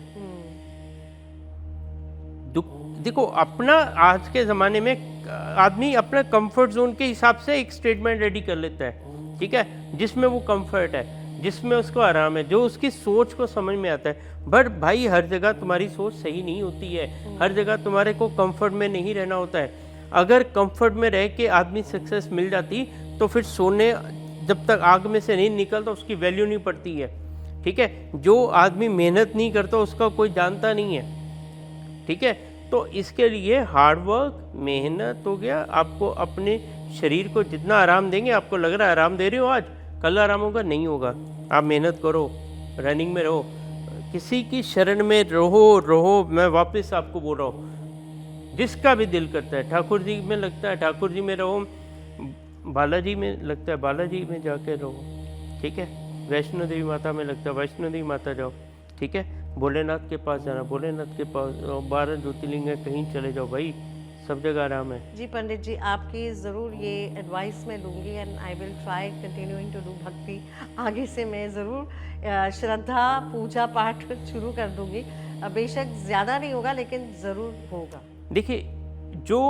देखो अपना, आज के ज़माने में आदमी अपना कंफर्ट जोन के हिसाब से एक स्टेटमेंट रेडी कर लेता है, ठीक है, जिसमें वो कंफर्ट है, जिसमें उसको आराम है, जो उसकी सोच को समझ में आता है। बट भाई हर जगह तुम्हारी सोच सही नहीं होती है, हर जगह तुम्हारे को कंफर्ट में नहीं रहना होता है। अगर कंफर्ट में रह के आदमी सक्सेस मिल जाती तो फिर सोने जब तक आग में से नहीं निकलता उसकी वैल्यू नहीं पड़ती है, ठीक है। जो आदमी मेहनत नहीं करता उसका कोई जानता नहीं है, ठीक है। तो इसके लिए हार्ड वर्क, मेहनत हो गया। आपको अपने शरीर को जितना आराम देंगे, आपको लग रहा है आराम दे रहे हो आज, कल आराम होगा? नहीं होगा। आप मेहनत करो, रनिंग में रहो, किसी की शरण में रहो। मैं वापस आपको बोल रहा हूँ, जिसका भी दिल करता है, ठाकुर जी में लगता है ठाकुर जी में रहो, बालाजी में लगता है बालाजी में जाके रहो, ठीक है, वैष्णो देवी माता में लगता है वैष्णो देवी माता जाओ, ठीक है, भोलेनाथ के पास जाना, भोलेनाथ के पास, 12 ज्योतिर्लिंग है, कहीं चले जाओ भाई, सब जगह आराम है। जी पंडित जी, आपकी ज़रूर ये एडवाइस मैं लूँगी and I will try continuing to do bhakti. आगे से मैं ज़रूर श्रद्धा पूजा पाठ शुरू कर दूँगी। बेशक ज़्यादा नहीं होगा लेकिन ज़रूर होगा। देखिए, जो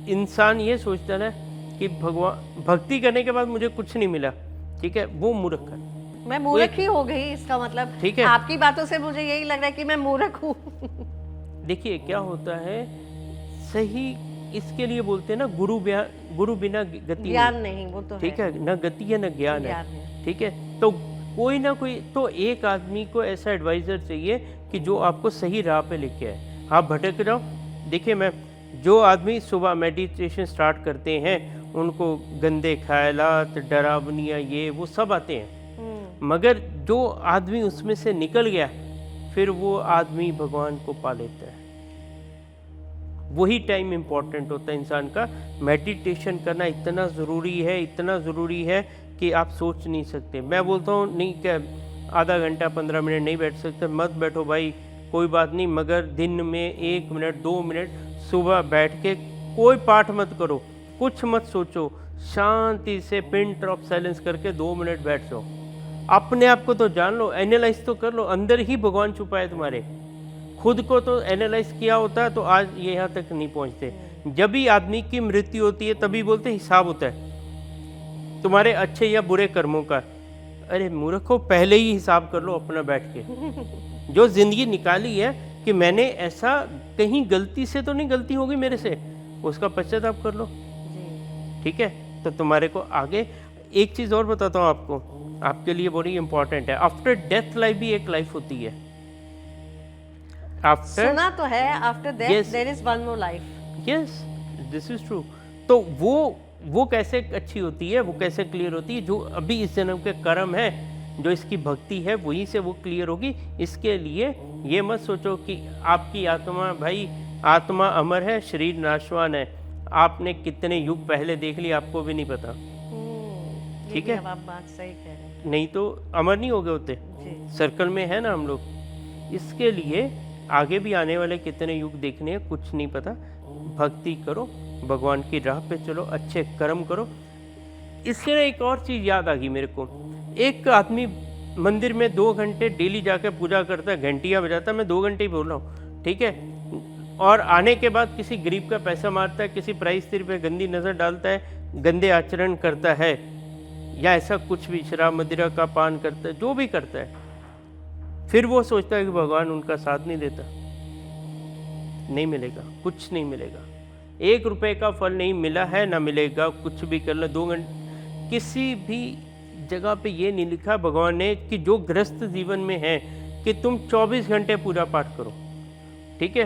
इंसान ये सोचता है कि भगवान भक्ति करने के बाद मुझे कुछ नहीं मिला, ठीक है, वो मूर्ख है। मैं मूर्ख ही हो गई इसका मतलब, ठीक है, आपकी बातों से मुझे यही लग रहा है कि मैं मूर्ख हूँ। देखिए क्या होता है, सही इसके लिए बोलते हैं ना, गुरु बिना गति ज्ञान नहीं, वो तो ठीक है, न गति है न ज्ञान है, ठीक है। तो कोई ना कोई तो एक आदमी को ऐसा एडवाइजर चाहिए कि जो आपको सही राह पे लेके आए। आप भटक जाओ। देखिए मैम, जो आदमी सुबह मेडिटेशन स्टार्ट करते हैं उनको गंदे ख्यालात, डरावनियाँ, ये वो सब आते हैं, मगर जो आदमी उसमें से निकल गया फिर वो आदमी भगवान को पा लेता है। वही टाइम इम्पोर्टेंट होता है इंसान का। मेडिटेशन करना इतना ज़रूरी है कि आप सोच नहीं सकते। मैं बोलता हूँ नहीं क्या आधा घंटा 15 मिनट नहीं बैठ सकते, मत बैठो भाई, कोई बात नहीं, मगर दिन में 1 मिनट 2 मिनट सुबह बैठ के कोई पाठ मत करो, कुछ मत सोचो, शांति से पिन ड्रॉप साइलेंस करके 2 मिनट बैठ जाओ। अपने आप को तो जान लो, एनालाइज तो कर लो, अंदर ही भगवान छुपा है तुम्हारे। खुद को तो एनालाइज किया होता है तो आज ये यहाँ तक नहीं पहुँचते। जब भी आदमी की मृत्यु होती है तभी बोलते हिसाब होता है तुम्हारे अच्छे या बुरे कर्मों का। अरे मूर्खों, पहले ही हिसाब कर लो अपना बैठ के। जो जिंदगी निकाली है कि मैंने ऐसा कहीं गलती से तो नहीं गलती होगी मेरे से, उसका पश्चाताप कर लो, ठीक है। तो तुम्हारे को आगे एक चीज़ और बताता हूँ आपको, आपके लिए बड़ी इंपॉर्टेंट है। आफ्टर डेथ लाइफ भी एक लाइफ होती है। आफ्टर सुना तो है, after death there is one more life. Yes, this is true. तो वो कैसे अच्छी होती है, वो कैसे क्लियर होती है? जो अभी इस जन्म के कर्म है, जो इसकी भक्ति है, वहीं से वो क्लियर होगी। इसके लिए ये मत सोचो कि आपकी आत्मा, भाई आत्मा अमर है, शरीर नाशवान है। आपने कितने युग पहले देख लिया, आपको भी नहीं पता, ठीक है। आप बात सही कह रहे हैं। नहीं तो अमर नहीं हो गए होते, सर्कल में है ना हम लोग। इसके लिए आगे भी आने वाले कितने युग देखने हैं कुछ नहीं पता। भक्ति करो, भगवान की राह पे चलो, अच्छे कर्म करो। इससे ना एक और चीज़ याद आ गई मेरे को। एक आदमी मंदिर में 2 घंटे डेली जाके पूजा करता है, घंटियाँ बजाता है, मैं 2 घंटे ही बोल रहा हूँ, ठीक है, और आने के बाद किसी गरीब का पैसा मारता है, किसी प्राइस स्त्री पे गंदी नज़र डालता है, गंदे आचरण करता है, या ऐसा कुछ भी, शराब मदिरा का पान करता है, जो भी करता है, फिर वो सोचता है कि भगवान उनका साथ नहीं देता। नहीं मिलेगा, कुछ नहीं मिलेगा। 1 रुपए का फल नहीं मिला है, ना मिलेगा। कुछ भी कर लो, 2 घंटे, किसी भी जगह पे ये नहीं लिखा भगवान ने कि जो गृहस्थ जीवन में है कि तुम 24 घंटे पूजा पाठ करो, ठीक है।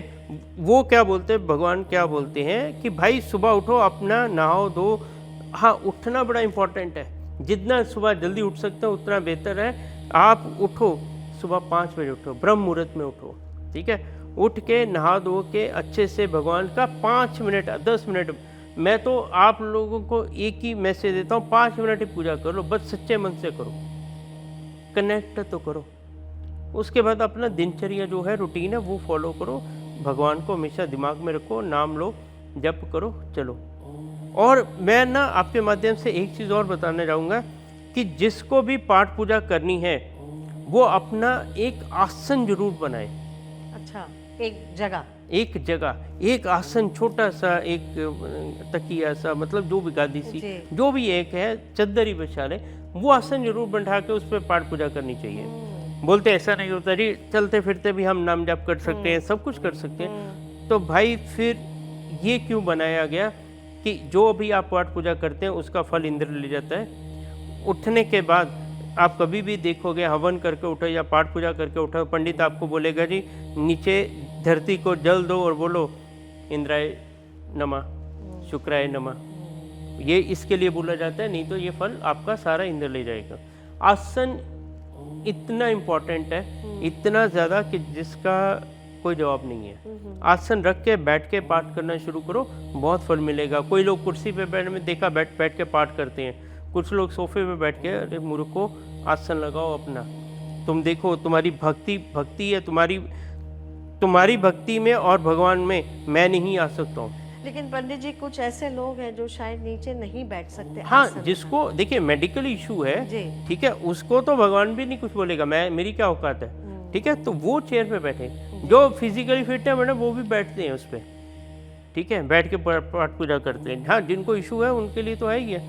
वो क्या बोलते हैं, भगवान क्या बोलते हैं कि भाई सुबह उठो, अपना नहाओ धो। हाँ, उठना बड़ा इंपॉर्टेंट है, जितना सुबह जल्दी उठ सकते हो उतना बेहतर है। आप उठो, सुबह 5 बजे उठो, ब्रह्म मुहूर्त में उठो, ठीक है। उठ के नहा धो के अच्छे से भगवान का 5 मिनट 10 मिनट, मैं तो आप लोगों को एक ही मैसेज देता हूँ, 5 मिनट ही पूजा कर लो, बस सच्चे मन से करो, कनेक्ट तो करो। उसके बाद अपना दिनचर्या जो है, रूटीन है, वो फॉलो करो। भगवान को हमेशा दिमाग में रखो, नाम लो, जप करो, चलो। और मैं ना आपके माध्यम से एक चीज़ और बताने जाऊँगा कि जिसको भी पाठ पूजा करनी है वो अपना एक आसन जरूर बनाए। अच्छा, एक जगह एक आसन, छोटा सा, एक तकिया सा, मतलब जो भी गादी सी, जो भी एक है, चद्दर ही बिछा ले, वो आसन जरूर बैठा के उस पर पाठ पूजा करनी चाहिए। बोलते ऐसा नहीं होता जी, चलते फिरते भी हम नाम जप कर सकते हैं, सब कुछ कर सकते हैं। तो भाई फिर ये क्यों बनाया गया कि जो भी आप पाठ पूजा करते हैं उसका फल इंद्र ले जाता है। उठने के बाद आप कभी भी देखोगे, हवन करके उठो या पाठ पूजा करके उठो, पंडित आपको बोलेगा जी नीचे धरती को जल दो और बोलो इंद्राय नमः, शुक्राय नमः। ये इसके लिए बोला जाता है, नहीं तो ये फल आपका सारा इंद्र ले जाएगा। आसन इतना इम्पोर्टेंट है, इतना ज़्यादा कि जिसका कोई जवाब नहीं है। आसन रख के बैठ के पाठ करना शुरू करो, बहुत फल मिलेगा। कोई लोग कुर्सी पे बैठ में देखा बैठ के पाठ करते हैं, कुछ लोग सोफे पे बैठ के, अरे मूर्खो आसन लगाओ अपना। तुम देखो तुम्हारी भक्ति है, तुम्हारी भक्ति में और भगवान में मैं नहीं आ सकता हूँ। लेकिन पंडित जी कुछ ऐसे लोग हैं जो शायद नीचे नहीं बैठ सकते। हाँ, जिसको देखिए मेडिकल इशू है, ठीक है, उसको तो भगवान भी नहीं कुछ बोलेगा, मेरी क्या औकात है, ठीक है, तो वो चेयर पे बैठे। जो फिजिकली फिट है मैडम वो भी बैठते हैं उस पर, ठीक है, बैठ के पाठ पूजा करते हैं। हाँ, जिनको इशू है उनके लिए तो है ही है।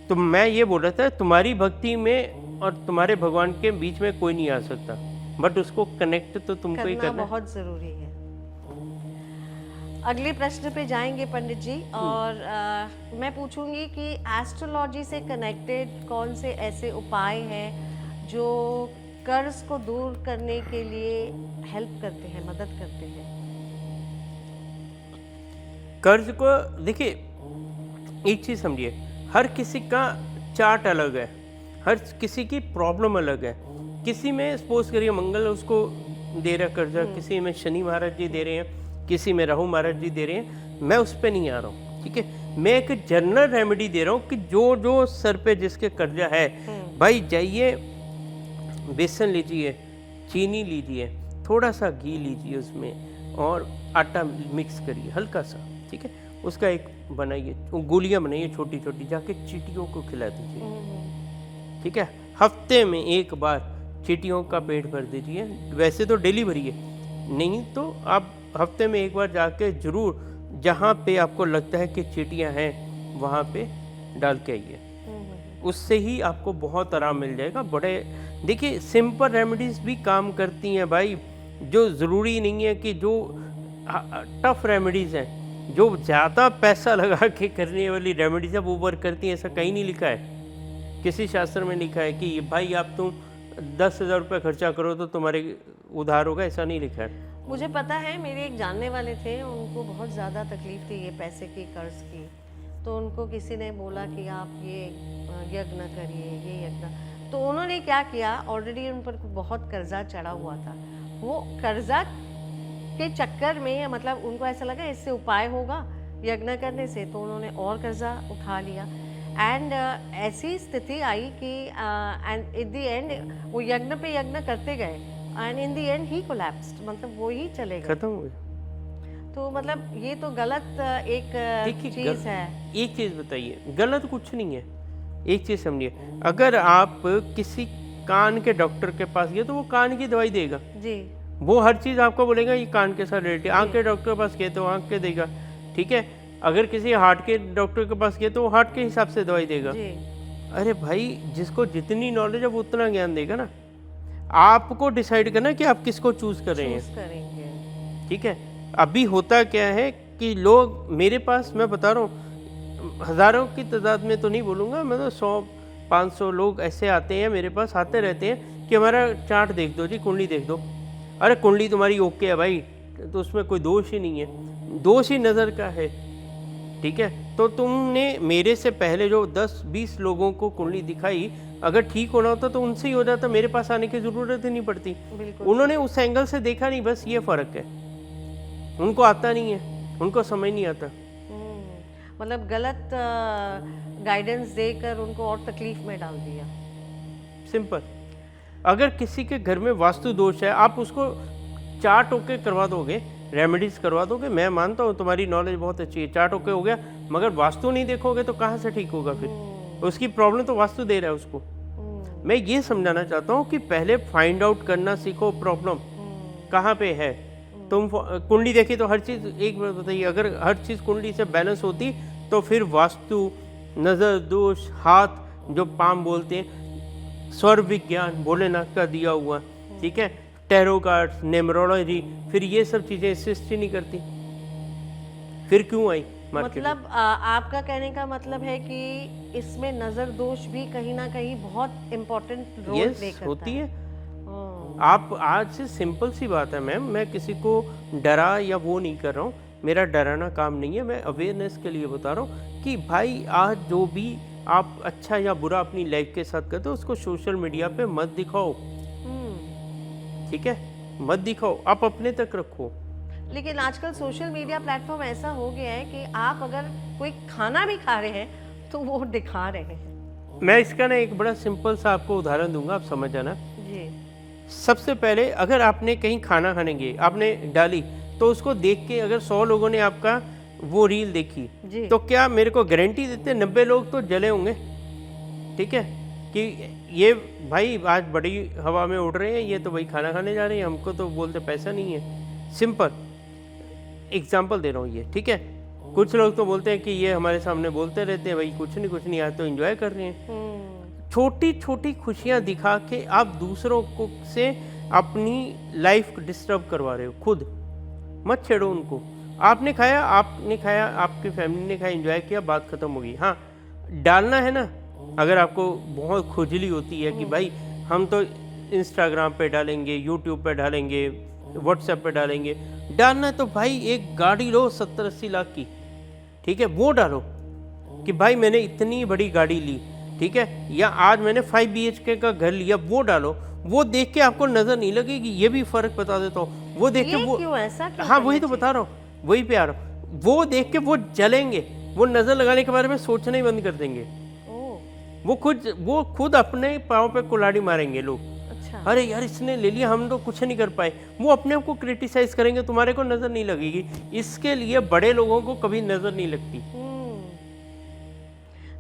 तो मैं ये बोल रहा था, तुम्हारी भक्ति में और तुम्हारे भगवान के बीच में कोई नहीं आ सकता, बट उसको कनेक्ट तो तुमको ही करना बहुत जरूरी है। अगले प्रश्न पे जाएंगे पंडित जी, और मैं पूछूंगी कि एस्ट्रोलॉजी से कनेक्टेड कौन से ऐसे उपाय हैं जो कर्ज को दूर करने के लिए हेल्प करते हैं, मदद करते हैं? कर्ज को देखिए, एक चीज़ समझिए, हर किसी का चार्ट अलग है, हर किसी की प्रॉब्लम अलग है। किसी में सपोज करिए मंगल उसको दे रहा कर्जा, किसी में शनि महाराज जी दे रहे हैं, किसी में राहु महाराज जी दे रहे हैं। मैं उस पर नहीं आ रहा हूँ, ठीक है, मैं एक जनरल रेमेडी दे रहा हूँ कि जो सर पे जिसके कर्जा है, भाई जाइए, बेसन लीजिए, चीनी लीजिए, थोड़ा सा घी लीजिए उसमें, और आटा मिक्स करिए हल्का सा, ठीक है, उसका एक बनाइए, गोलियां बनाइए छोटी छोटी, जाके चींटियों को खिला दीजिए, ठीक है। हफ्ते में एक बार चींटियों का पेट भर दीजिए। वैसे तो डेली भरिए, नहीं तो आप हफ्ते में एक बार जाके जरूर, जहाँ पे आपको लगता है कि चींटियाँ हैं वहाँ पे डाल के आइए, उससे ही आपको बहुत आराम मिल जाएगा। बड़े देखिए सिंपल रेमेडीज भी काम करती हैं भाई, जो ज़रूरी नहीं है कि जो टफ रेमेडीज़ हैं, जो ज़्यादा पैसा लगा के करने वाली रेमेडीज है वो वर्क करती हैं, ऐसा कहीं नहीं लिखा है। किसी शास्त्र में लिखा है कि भाई आप तुम 10,000 रुपये खर्चा करो तो तुम्हारे उधार होगा, ऐसा नहीं लिखा है। मुझे पता है, मेरे एक जानने वाले थे, उनको बहुत ज़्यादा तकलीफ थी ये पैसे की, कर्ज की, तो उनको किसी ने बोला कि आप ये यज्ञ करिए, ये यज्ञ, तो उन्होंने क्या किया, ऑलरेडी उन पर बहुत कर्जा चढ़ा हुआ था, वो कर्जा के चक्कर में, मतलब उनको ऐसा लगा इससे उपाय होगा यज्ञ करने से, तो उन्होंने और कर्जा उठा लिया। एंड ऐसी स्थिति आई कि एंड इन द एंड वो यज्ञ पे यज्ञ करते गए, and in the and he collapsed, मतलब वो ही चले गए, खत्म हो गया। तो मतलब ये तो गलत एक देखिए चीज है। एक चीज़ बताइए, गलत कुछ नहीं है। एक चीज़ समझिए, अगर आप किसी कान के डॉक्टर के पास गए तो वो कान की दवाई देगा, जी वो हर चीज़ आपको बोलेगा ये कान के साथ रिलेटेड। आँख के डॉक्टर के पास गए तो आँख के देगा, ठीक है। अगर किसी हार्ट के डॉक्टर के पास गए तो वो हार्ट के हिसाब से दवाई देगा। जी अरे भाई, जिसको जितनी नॉलेज है वो उतना ज्ञान देगा ना। आपको डिसाइड करना कि आप किसको चूज कर रहे हैं, चूज करेंगे। ठीक है। अभी होता क्या है कि लोग मेरे पास, मैं बता रहा हूँ, हज़ारों की तादाद में तो नहीं बोलूँगा, मतलब 100-500 लोग ऐसे आते हैं मेरे पास, आते रहते हैं कि हमारा चार्ट देख दो जी, कुंडली देख दो। अरे कुंडली तुम्हारी ओके है भाई, तो उसमें कोई दोष ही नहीं है, दोष ही नज़र का है, ठीक है। तो तुमने मेरे से पहले जो 10-20 लोगों को कुंडली दिखाई, अगर ठीक होना होता तो उनसे ही हो जाता, मेरे पास आने की ज़रूरत ही नहीं पड़ती। बिल्कुल। उन्होंने उस एंगल से देखा नहीं, बस ये फ़र्क है, उनको आता नहीं है, उनको समझ नहीं आता। मतलब गलत गाइडेंस देकर उनको और तकलीफ में डाल दिया। सिंपल। अगर किसी के घर में वास्तु दोष है, आप उसको 4 टोके करवा दोगे, रेमेडीज करवा दोगे, मैं मानता हूँ तुम्हारी नॉलेज बहुत अच्छी है, 4 टोके हो गया, मगर वास्तु नहीं देखोगे तो कहाँ से ठीक होगा फिर? उसकी प्रॉब्लम तो वास्तु दे रहा है उसको। मैं ये समझाना चाहता हूँ कि पहले फाइंड आउट करना सीखो, प्रॉब्लम कहाँ पे है। तुम कुंडली देखी तो हर चीज़, एक बात बताइए, अगर हर चीज़ कुंडली से बैलेंस होती तो फिर वास्तु, नज़र दोष, हाथ जो पाम बोलते हैं, स्वर विज्ञान भोलेनाथ का दिया हुआ, ठीक है, टैरो कार्ड्स, न्यूमरोलॉजी, फिर ये सब चीज़ें असिस्ट ही नहीं करती, फिर क्यों आई मार्केट में? मतलब आपका कहने का मतलब है कि इसमें नजर दोष भी कहीं ना कहीं बहुत इम्पोर्टेंट रोल प्ले करता होती है। ओह, आप आज से सिंपल सी बात है मैम, मैं किसी को डरा या वो नहीं कर रहा हूँ, मेरा डराना काम नहीं है, मैं अवेयरनेस के लिए बता रहा हूँ कि भाई आज जो भी आप अच्छा या बुरा अपनी लाइफ के साथ करते हो उसको सोशल मीडिया पे मत दिखाओ, ठीक है, मत दिखाओ, आप अपने तक रखो। लेकिन आजकल सोशल मीडिया प्लेटफॉर्म ऐसा हो गया है कि आप अगर कोई खाना भी खा रहे हैं तो वो दिखा रहे हैं। मैं इसका ना एक बड़ा सिंपल सा आपको उदाहरण दूंगा, आप समझ जाना। जी सबसे पहले अगर आपने कहीं खाना खाने गए, आपने डाली, तो उसको देख के अगर 100 लोगों ने आपका वो रील देखी, जी तो क्या मेरे को गारंटी देते 90 लोग तो जले होंगे, ठीक है, कि ये भाई आज बड़ी हवा में उड़ रहे हैं, ये तो भाई खाना खाने जा रहे हैं, हमको तो बोलते पैसा नहीं है। सिंपल एग्जाम्पल दे रहा हूँ ये, ठीक है। कुछ लोग तो बोलते हैं कि ये हमारे सामने बोलते रहते हैं भाई कुछ नहीं आज तो एंजॉय कर रहे हैं। छोटी छोटी खुशियाँ दिखा के आप दूसरों को से अपनी लाइफ डिस्टर्ब करवा रहे हो, खुद मत छेड़ो उनको। आपने खाया, आपकी फैमिली ने खाया, एंजॉय किया, बात खत्म हो गई। हाँ, डालना है ना, अगर आपको बहुत खुजली होती है कि भाई हम तो इंस्टाग्राम पे डालेंगे, यूट्यूब पे डालेंगे, व्हाट्सएप पे डालेंगे, डालना है तो भाई एक गाड़ी लो 70-80 लाख की, ठीक है, वो डालो कि भाई मैंने इतनी बड़ी गाड़ी ली, ठीक है, या आज मैंने 5 BHK का घर लिया, वो डालो। वो देख के आपको नजर नहीं लगेगी, ये भी फर्क बता देता हूँ। वो देख के वो क्यों ऐसा क्यों हाँ वही तो बता रहा हूँ, वही पे आ रहा हूँ। वो देख के वो जलेंगे, वो नजर लगाने के बारे में सोचना ही बंद कर देंगे। वो खुद अपने पाँव पे कुल्हाड़ी मारेंगे लोग। अच्छा। अरे यार इसने ले लिया, हम तो कुछ नहीं कर पाए। वो अपने आप को क्रिटिसाइज करेंगे, तुम्हारे को नजर नहीं लगेगी। इसके लिए बड़े लोगों को कभी नजर नहीं लगती।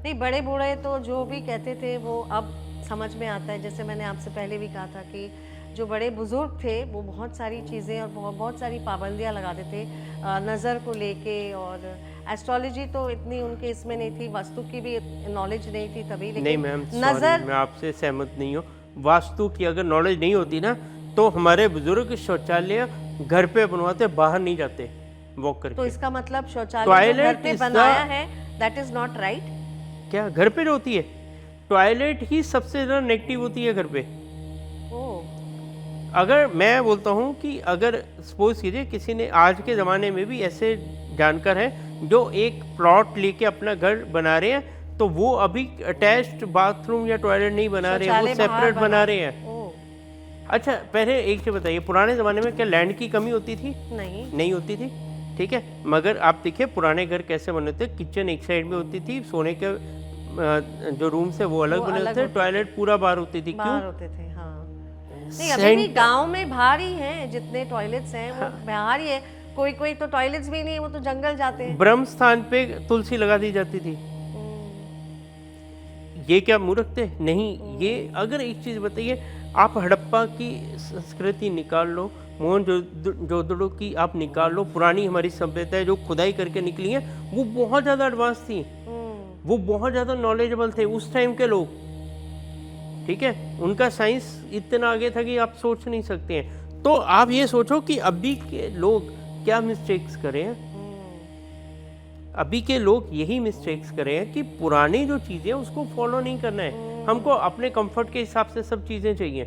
नहीं, बड़े बूढ़े तो जो भी कहते थे वो अब समझ में आता है। जैसे मैंने आपसे पहले भी कहा था कि जो बड़े बुजुर्ग थे वो बहुत सारी चीज़ें और बहुत सारी पाबंदियां लगाते थे नज़र को लेके, और एस्ट्रोलॉजी तो इतनी उनके इसमें नहीं थी, वास्तु की भी नॉलेज नहीं थी तभी। लेकिन नहीं मैम, नज़र, मैं आपसे सहमत नहीं हूँ। वास्तु की अगर नॉलेज नहीं होती ना तो हमारे बुजुर्ग शौचालय घर पे बनवाते, बाहर नहीं जाते वॉक करके। तो इसका मतलब शौचालय जो घर पे बनाया है दैट इज नॉट राइट। क्या घर पे जो होती है टॉयलेट ही सबसे ज़्यादा नेगेटिव होती है घर पे। अगर मैं बोलता हूँ कि अगर सपोज कीजिए किसी ने, आज के ज़माने में भी ऐसे जानकार हैं जो एक प्लॉट लेके अपना घर बना रहे हैं, तो वो अभी अटैच्ड बाथरूम या टॉयलेट नहीं बना रहे हैं, वो सेपरेट बना रहे हैं। अच्छा, पहले एक चीज़ बताइए, पुराने ज़माने में क्या लैंड की कमी होती थी? नहीं होती थी, ठीक है। मगर आप देखिए पुराने घर कैसे बने थे, किचन एक साइड में होती थी, सोने के जो रूम्स है वो अलग बने होते थे, टॉयलेट पूरा बाहर होती थी। क्यों होते थे? हाँ, नहीं अभी भी गांव में बाहर ही हैं, जितने टॉयलेट्स हैं वो बाहर ही है। कोई कोई तो टॉयलेट्स भी नहीं है, वो तो जंगल जाते हैं। ब्रह्म स्थान पे तुलसी लगा दी जाती थी। ये क्या मूर्ख थे? नहीं। ये अगर एक चीज बताइए, आप हड़प्पा की संस्कृति निकाल लो, मोहनजोदड़ो की आप निकाल लो, पुरानी हमारी सभ्यताएं जो खुदाई करके निकली हैं वो बहुत ज़्यादा एडवांस थी, वो बहुत ज़्यादा नॉलेजेबल थे उस टाइम के लोग, ठीक है। उनका साइंस इतना आगे था कि आप सोच नहीं सकते हैं। तो आप ये सोचो कि अभी के लोग क्या मिस्टेक्स करे हैं। अभी के लोग यही मिस्टेक्स करे हैं कि पुरानी जो चीज़ें उसको फॉलो नहीं करना है, हमको अपने कंफर्ट के हिसाब से सब चीज़ें चाहिए,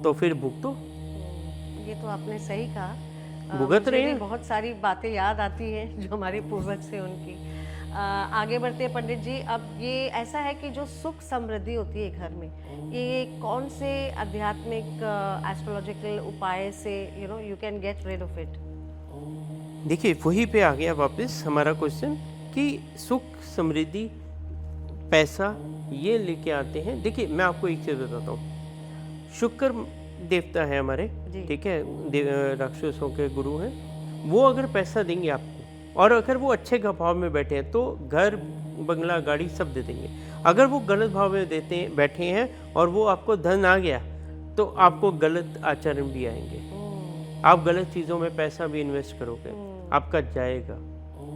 तो फिर भुगतो। ये तो आपने सही कहा। भुगत रहे हैं। बहुत सारी बातें याद आती हैं जो हमारे पूर्वज से उनकी। आगे बढ़ते हैं पंडित जी। अब ये ऐसा है कि जो सुख समृद्धि होती है घर में, ये कौन से आध्यात्मिक एस्ट्रोलॉजिकल उपाय से you can get rid of it? देखिए वहीं पे आ गया वापस हमारा क्वेश्चन कि सुख समृद्धि पैसा ये लेके आते हैं। देखिए मैं आपको एक चीज़ बताता हूँ, शुक्र देवता है हमारे, ठीक है, राक्षसों के गुरु हैं। वो अगर पैसा देंगे आपको और अगर वो अच्छे भाव में बैठे हैं तो घर बंगला गाड़ी सब दे देंगे। अगर वो गलत भाव में बैठे हैं और वो आपको धन आ गया तो आपको गलत आचरण भी आएंगे, आप गलत चीज़ों में पैसा भी इन्वेस्ट करोगे, आपका जाएगा,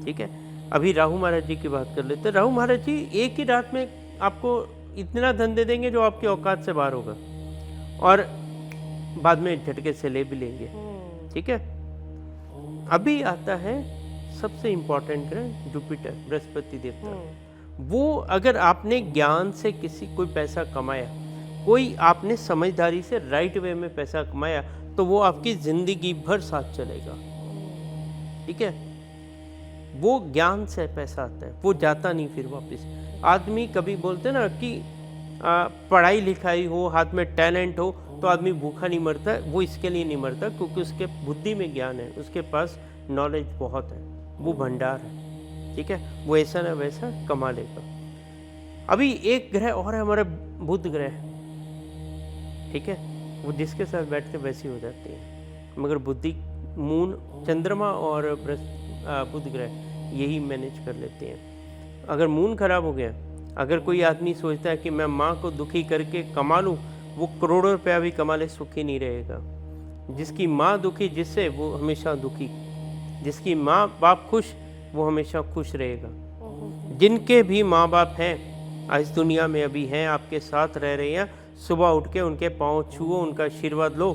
ठीक है। अभी राहु महाराज जी की बात कर लेते हैं। राहु महाराज जी एक ही रात में आपको इतना धन दे देंगे जो आपकी औकात से बाहर होगा और बाद में झटके से ले भी लेंगे, ठीक है। अभी आता है सबसे इंपॉर्टेंट ग्रह जुपिटर, बृहस्पति देवता। वो अगर आपने ज्ञान से कोई पैसा कमाया, कोई आपने समझदारी से राइट वे में पैसा कमाया, तो वो आपकी जिंदगी भर साथ चलेगा, ठीक है। वो ज्ञान से पैसा आता है, वो जाता नहीं फिर वापस। आदमी कभी बोलते ना कि पढ़ाई लिखाई हो, हाथ में टैलेंट हो तो आदमी भूखा नहीं मरता, वो इसके लिए नहीं मरता क्योंकि उसके बुद्धि में ज्ञान है, उसके पास नॉलेज बहुत है, वो भंडार है, ठीक है। वो ऐसा ना वैसा कमा लेगा। अभी एक ग्रह और है हमारा बुध ग्रह, ठीक है, वो जिसके साथ बैठते वैसी हो जाती है, मगर बुद्धि मून चंद्रमा और बुध ग्रह यही मैनेज कर लेते हैं। अगर मून खराब हो गया, अगर कोई आदमी सोचता है कि मैं माँ को दुखी करके कमा लूँ, वो करोड़ों रुपया भी कमा ले, सुखी नहीं रहेगा। जिसकी माँ दुखी जिससे, वो हमेशा दुखी। जिसकी माँ बाप खुश, वो हमेशा खुश रहेगा। जिनके भी माँ बाप हैं आज दुनिया में अभी हैं, आपके साथ रह रहे हैं, सुबह उठ के उनके पाँव छुओ, उनका आशीर्वाद लो,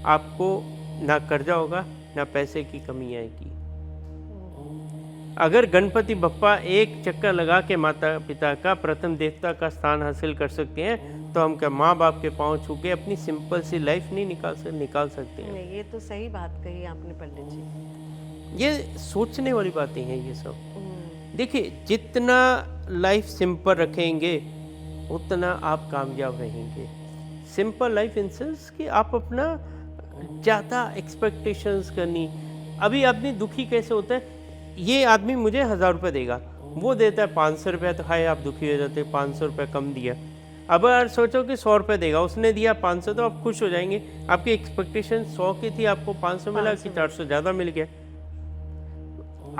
आपको ना कर्जा होगा ना पैसे की कमी आएगी। अगर गणपति बप्पा एक चक्कर लगा के माता पिता का प्रथम देवता का स्थान हासिल कर सकते हैं, तो हम क्या माँ बाप के पाँव छू के अपनी सिंपल सी लाइफ नहीं निकाल सकते हैं? नहीं, ये तो सही बात कही आपने पंडित जी। ये सोचने वाली बातें हैं ये सब। देखिए जितना लाइफ सिंपल रखेंगे उतना आप कामयाब रहेंगे। सिंपल लाइफ इन सेंस कि आप अपना ज़्यादा एक्सपेक्टेशंस करनी। अभी आदमी दुखी कैसे होता है, ये आदमी मुझे 1000 रुपये देगा, वो देता है 500 रुपये, तो हाय आप दुखी हो जाते, 500 रुपये कम दिया। अब यार सोचो कि 100 रुपये देगा, उसने दिया 500, तो आप खुश हो जाएंगे। आपकी एक्सपेक्टेशन 100 की थी, आपको 500 मिला कि 400 ज़्यादा मिल गया।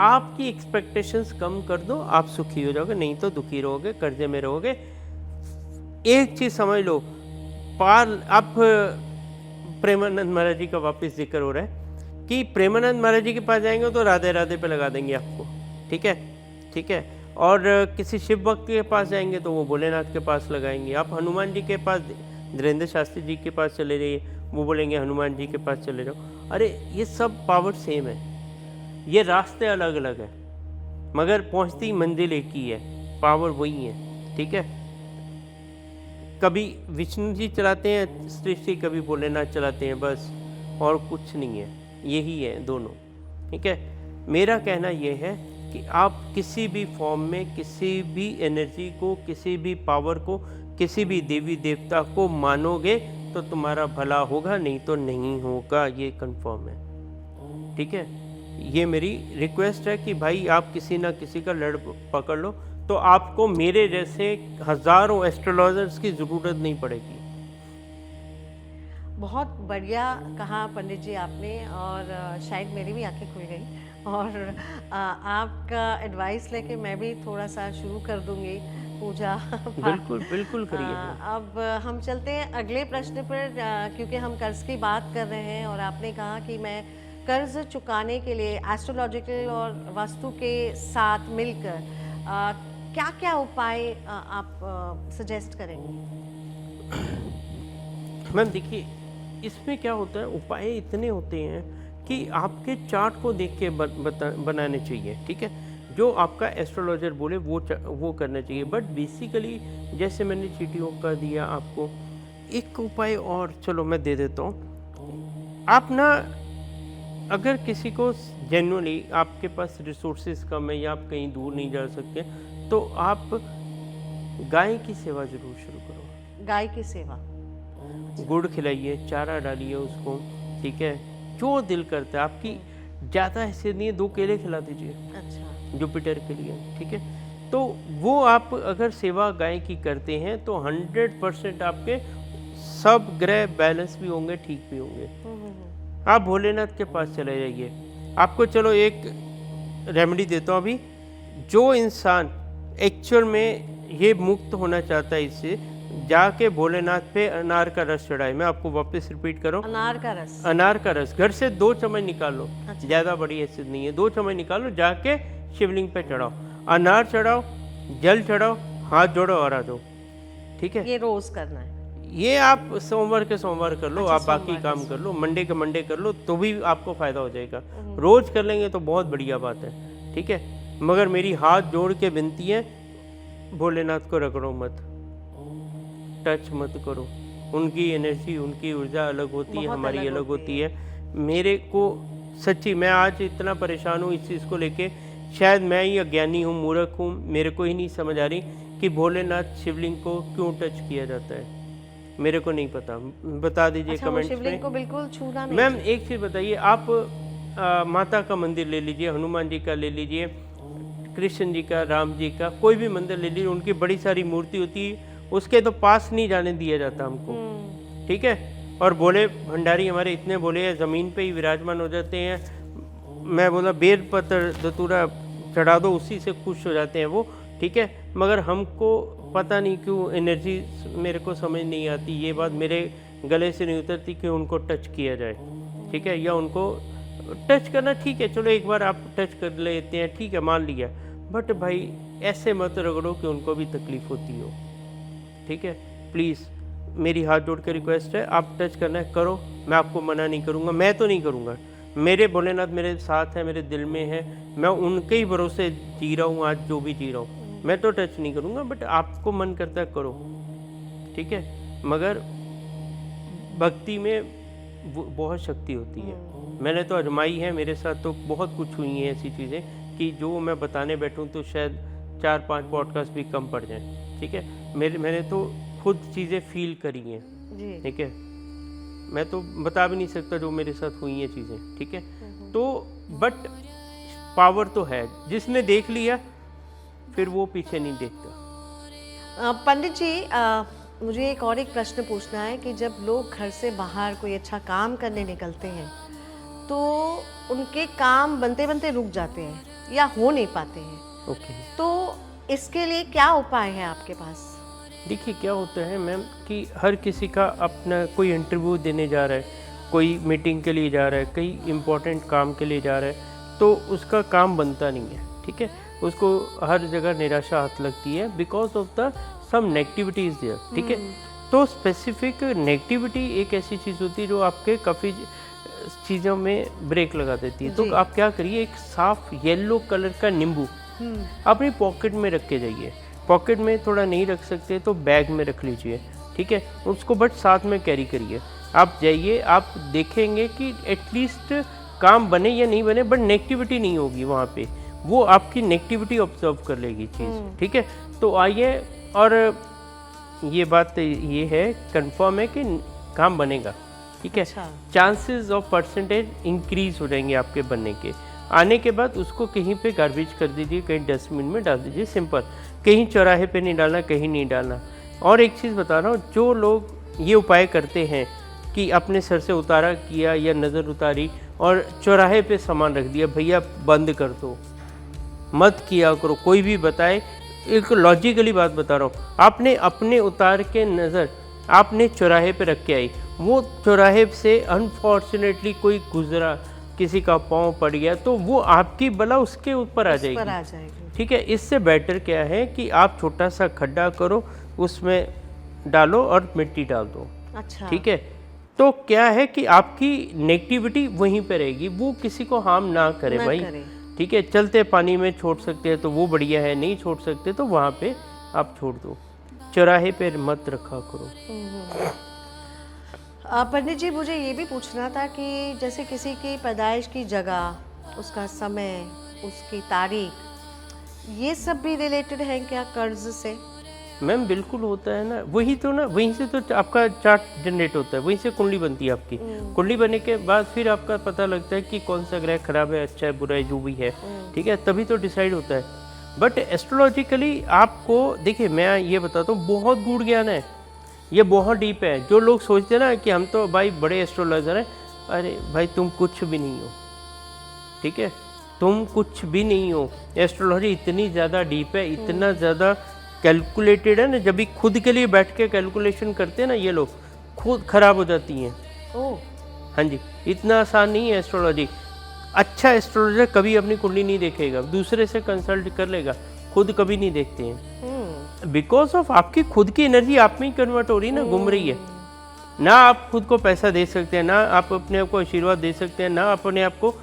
आपकी एक्सपेक्टेशंस कम कर दो, आप सुखी हो जाओगे, नहीं तो दुखी रहोगे, कर्जे में रहोगे। एक चीज़ समझ लो, आप प्रेमानंद महाराज जी का वापस जिक्र हो रहा है कि प्रेमानंद महाराज जी के पास जाएंगे तो राधे राधे पे लगा देंगे आपको, ठीक है, ठीक है। और किसी शिव भक्त के पास जाएंगे तो वो भोलेनाथ के पास लगाएंगे। आप हनुमान जी के पास, धीरेन्द्र शास्त्री जी के पास चले जाइए, वो बोलेंगे हनुमान जी के पास चले जाओ। अरे ये सब पावर सेम है, ये रास्ते अलग अलग है, मगर पहुंचती मंजिल एक ही है, पावर वही है, ठीक है। कभी विष्णु जी चलाते हैं सृष्टि, कभी भोलेनाथ चलाते हैं, बस, और कुछ नहीं है, यही है दोनों, ठीक है। मेरा कहना यह है कि आप किसी भी फॉर्म में किसी भी एनर्जी को, किसी भी पावर को, किसी भी देवी देवता को मानोगे तो तुम्हारा भला होगा, नहीं तो नहीं होगा, ये कंफर्म है, ठीक है। ये मेरी रिक्वेस्ट है कि भाई आप किसी ना किसी का लड़ पकड़ लो, तो आपको मेरे जैसे हजारों एस्ट्रोलॉजर्स की ज़रूरत नहीं पड़ेगी। बहुत बढ़िया कहा पंडित जी आपने, और शायद मेरी भी आंखें खुल गई, और आपका एडवाइस लेके मैं भी थोड़ा सा शुरू कर दूंगी पूजा पाठ। बिल्कुल बिल्कुल करिए। अब हम चलते हैं अगले प्रश्न पर, क्योंकि हम कर्ज की बात कर रहे हैं और आपने कहा कि मैं कर्ज चुकाने के लिए एस्ट्रोलॉजिकल और वास्तु के साथ मिलकर क्या क्या उपाय आप सजेस्ट करेंगे? मैम देखिए, इसमें क्या होता है, उपाय इतने होते हैं कि आपके चार्ट को देख के बनाने चाहिए, ठीक है। जो आपका एस्ट्रोलॉजर बोले वो करना चाहिए, बट बेसिकली जैसे मैंने चीटियों का दिया आपको एक उपाय, और चलो मैं दे देता हूँ। आप ना, अगर किसी को जेन्युइनली आपके पास रिसोर्सेज कम है या आप कहीं दूर नहीं जा सकते, तो आप गाय की सेवा जरूर शुरू करो। गाय की सेवा, गुड़ खिलाइए, चारा डालिए उसको, ठीक है। जो दिल करता है, आपकी ज़्यादा हैसियत नहीं है, 2 केले खिला दीजिए। अच्छा, जुपिटर के लिए, ठीक है। तो वो आप अगर सेवा गाय की करते हैं तो 100% आपके सब ग्रह बैलेंस भी होंगे, ठीक भी होंगे। आप भोलेनाथ के पास चले जाइए। आपको चलो एक रेमेडी देता हूँ अभी। जो इंसान एक्चुअल में ये मुक्त होना चाहता है इससे, जाके भोलेनाथ पे अनार का रस चढ़ाए। मैं आपको वापस रिपीट करूँ, अनार का रस। अनार का रस घर से 2 चम्मच निकाल लो, अच्छा। ज़्यादा बड़ी ऐसी नहीं है, 2 चम्मच निकाल लो, जाके शिवलिंग पे चढ़ाओ, अनार चढ़ाओ, जल चढ़ाओ, हाथ जोड़ो और आ जाओ, ठीक है। ये रोज करना है? ये आप सोमवार के सोमवार कर लो। अच्छा, आप बाकी सोमवार काम कर लो, मंडे के मंडे कर लो, तो भी आपको फ़ायदा हो जाएगा। रोज कर लेंगे तो बहुत बढ़िया बात है, ठीक है। मगर मेरी हाथ जोड़ के विनती है, भोलेनाथ को रगड़ो मत, टच मत करो। उनकी एनर्जी, उनकी ऊर्जा अलग होती है, बहुत हमारी अलग अलग होती होती है। मेरे को सच्ची, मैं आज इतना परेशान हूँ इस चीज़ को लेके, शायद मैं ही अज्ञानी हूँ, मूर्ख हूँ, मेरे को ही नहीं समझ आ रही कि भोलेनाथ शिवलिंग को क्यों टच किया जाता है। मेरे को नहीं पता, बता दीजिए अच्छा, वो कमेंट्स शिवलिंग में। को बिल्कुल छूना नहीं? मैम एक चीज़ बताइए, आप माता का मंदिर ले लीजिए, हनुमान जी का ले लीजिए, कृष्ण जी का, राम जी का, कोई भी मंदिर ले लीजिए, उनकी बड़ी सारी मूर्ति होती है, उसके तो पास नहीं जाने दिया जाता हमको, ठीक है। और बोले भंडारी हमारे इतने बोले हैं, ज़मीन पे ही विराजमान हो जाते हैं। मैं बोला बेल पत्र धतूरा चढ़ा दो, उसी से खुश हो जाते हैं वो, ठीक है। मगर हमको पता नहीं क्यों एनर्जी, मेरे को समझ नहीं आती, ये बात मेरे गले से नहीं उतरती कि उनको टच किया जाए, ठीक है। या उनको टच करना ठीक है, चलो एक बार आप टच कर लेते हैं, ठीक है, मान लिया, बट भाई ऐसे मत रगड़ो कि उनको भी तकलीफ होती हो, ठीक है। प्लीज़ मेरी हाथ जोड़ के रिक्वेस्ट है, आप टच करना है करो, मैं आपको मना नहीं करूँगा, मैं तो नहीं करूँगा। मेरे भोलेनाथ मेरे साथ है, मेरे दिल में है, मैं उनके ही भरोसे जी रहा हूँ आज, जो भी जी रहा हूँ। मैं तो टच नहीं करूँगा, बट आपको मन करता है करो, ठीक है। मगर भक्ति में बहुत शक्ति होती है, मैंने तो आजमाई है, मेरे साथ तो बहुत कुछ हुई हैं ऐसी चीज़ें कि जो मैं बताने बैठूं तो शायद 4-5 पॉडकास्ट भी कम पड़ जाएं, ठीक है। मैंने तो खुद चीज़ें फील करी हैं, ठीक है। मैं तो बता भी नहीं सकता जो मेरे साथ हुई हैं चीज़ें, ठीक है। तो बट पावर तो है, जिसने देख लिया फिर वो पीछे नहीं देखता। पंडित जी, मुझे एक प्रश्न पूछना है कि जब लोग घर से बाहर कोई अच्छा काम करने निकलते हैं तो उनके काम बनते बनते रुक जाते हैं या हो नहीं पाते हैं, ओके। तो इसके लिए क्या उपाय है आपके पास? देखिए क्या होता है मैम कि हर किसी का अपना, कोई इंटरव्यू देने जा रहा है, कोई मीटिंग के लिए जा रहा है, कई इम्पोर्टेंट काम के लिए जा रहा है, तो उसका काम बनता नहीं है, ठीक है। उसको हर जगह निराशा हाथ लगती है, because of the some negativity is there, ठीक है। तो स्पेसिफिक नेगेटिविटी एक ऐसी चीज़ होती है जो आपके काफ़ी चीज़ों में ब्रेक लगा देती है। तो आप क्या करिए, एक साफ येलो कलर का नींबू अपनी पॉकेट में रख के जाइए। पॉकेट में थोड़ा नहीं रख सकते तो बैग में रख लीजिए, ठीक है। उसको बट साथ में कैरी करिए। आप जाइए, आप देखेंगे कि एटलीस्ट काम बने या नहीं बने, बट नेगेटिविटी नहीं होगी वहाँ पे, वो आपकी नेगेटिविटी ऑब्जर्व कर लेगी चीज़, ठीक है। तो आइए, और ये बात ये है, कंफर्म है कि काम बनेगा, ठीक है। चांसेस ऑफ परसेंटेज इंक्रीज हो जाएंगे आपके बनने के। आने के बाद उसको कहीं पे गार्बेज कर दीजिए, कहीं डस्टबिन में डाल दीजिए, सिंपल। कहीं चौराहे पे नहीं डालना, कहीं नहीं डालना। और एक चीज़ बता रहा हूँ, जो लोग ये उपाय करते हैं कि अपने सर से उतारा किया या नज़र उतारी और चौराहे पे सामान रख दिया, भैया बंद कर दो, मत किया करो। कोई भी बताए, एक लॉजिकली बात बता रहा हूँ, आपने अपने उतार के नज़र आपने चौराहे पे रख के आई, वो चौराहे से अनफॉर्चुनेटली कोई गुजरा, किसी का पाँव पड़ गया, तो वो आपकी बला उसके ऊपर आ जाएगी। ठीक है, इससे बेटर क्या है कि आप छोटा सा खड्डा करो, उसमें डालो और मिट्टी डाल दो। अच्छा। ठीक है, तो क्या है कि आपकी नेगेटिविटी वहीं पे रहेगी, वो किसी को हार्म ना करे भाई। ठीक है, चलते पानी में छोड़ सकते हैं तो वो बढ़िया है, नहीं छोड़ सकते तो वहाँ पे आप छोड़ दो, चौराहे पे मत रखा करो। पंडित जी, मुझे ये भी पूछना था कि जैसे किसी की पैदाइश की जगह, उसका समय, उसकी तारीख, ये सब भी रिलेटेड है क्या कर्ज से? मैम बिल्कुल होता है ना, वही तो ना, वहीं से तो आपका चार्ट जनरेट होता है, वहीं से कुंडली बनती है आपकी। कुंडली बनने के बाद फिर आपका पता लगता है कि कौन सा ग्रह खराब है, अच्छा है, बुरा है, जो भी है। ठीक है, तभी तो डिसाइड होता है। बट एस्ट्रोलॉजिकली आपको देखिए, मैं ये बताता हूँ, बहुत गूढ़ ज्ञान है, ये बहुत डीप है। जो लोग सोचते हैं ना कि हम तो भाई बड़े एस्ट्रोलॉजर हैं, अरे भाई तुम कुछ भी नहीं हो। ठीक है, तुम कुछ भी नहीं हो। एस्ट्रोलॉजी इतनी ज़्यादा डीप है, इतना ज़्यादा कैलकुलेटेड है ना, जब भी खुद के लिए बैठ के कैलकुलेशन करते हैं ना ये लोग, खुद खराब हो जाती हैं। ओह, हाँ जी, इतना आसान नहीं है एस्ट्रोलॉजी। अच्छा एस्ट्रोलॉजर कभी अपनी कुंडली नहीं देखेगा, दूसरे से कंसल्ट कर लेगा, खुद कभी नहीं देखते हैं। बिकॉज ऑफ आपकी खुद की एनर्जी आप में ही कन्वर्ट हो रही है ना, घूम रही है ना। आप खुद को पैसा दे सकते हैं ना, आप अपने आप को आशीर्वाद दे सकते हैं ना, अपने आप को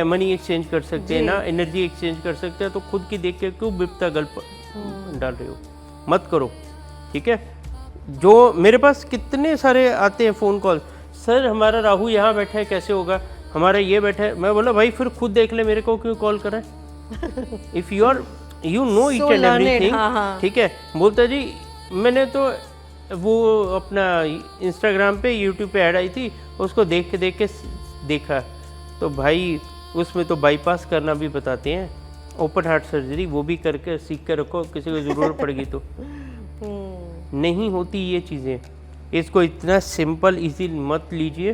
मनी एक्सचेंज कर सकते हैं ना, एनर्जी एक्सचेंज कर सकते हैं। तो खुद की देख के क्यों विपता गल डाल रहे हो, मत करो। ठीक है, जो मेरे पास कितने सारे आते हैं फ़ोन कॉल, सर हमारा राहु यहाँ बैठा है कैसे होगा, हमारा ये बैठा है। मैं बोला भाई फिर खुद देख ले, मेरे को क्यों कॉल कर रहा है। If you know each and everything. ठीक है, बोलता जी मैंने तो वो अपना इंस्टाग्राम पे यूट्यूब पे ऐड आई थी, उसको देख के देखा, तो भाई उसमें तो बाईपास करना भी बताते हैं, ओपन हार्ट सर्जरी, वो भी करके सीख कर रखो, किसी को ज़रूरत पड़ेगी तो। नहीं होती ये चीज़ें, इसको इतना सिंपल इजी मत लीजिए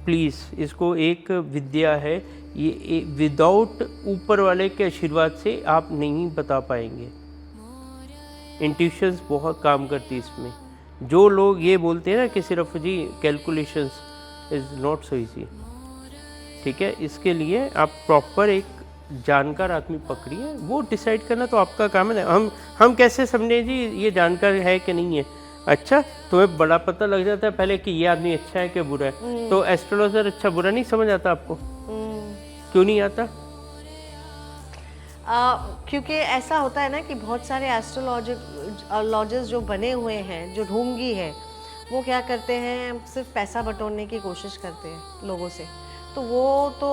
प्लीज़। इसको एक विद्या है, ये विदाउट ऊपर वाले के आशीर्वाद से आप नहीं बता पाएंगे। इंट्यूशंस बहुत काम करती है इसमें। जो लोग ये बोलते हैं ना कि सिर्फ जी calculations, is not so easy. ठीक है, इसके लिए आप प्रॉपर एक जानकार आदमी पकड़िए, वो डिसाइड करना तो आपका काम है ना। हम कैसे समझें जी ये जानकार है कि नहीं है। अच्छा, तुम्हें बड़ा पता लग जाता है पहले कि ये आदमी अच्छा है कि बुरा है, तो एस्ट्रोलॉजर अच्छा बुरा नहीं समझ आता आपको? क्यों नहीं आता? क्योंकि ऐसा होता है ना कि बहुत सारे एस्ट्रोलॉजर्स जो बने हुए हैं, जो ढोंगी है, वो क्या करते हैं, सिर्फ पैसा बटोरने की कोशिश करते हैं लोगों से। तो वो तो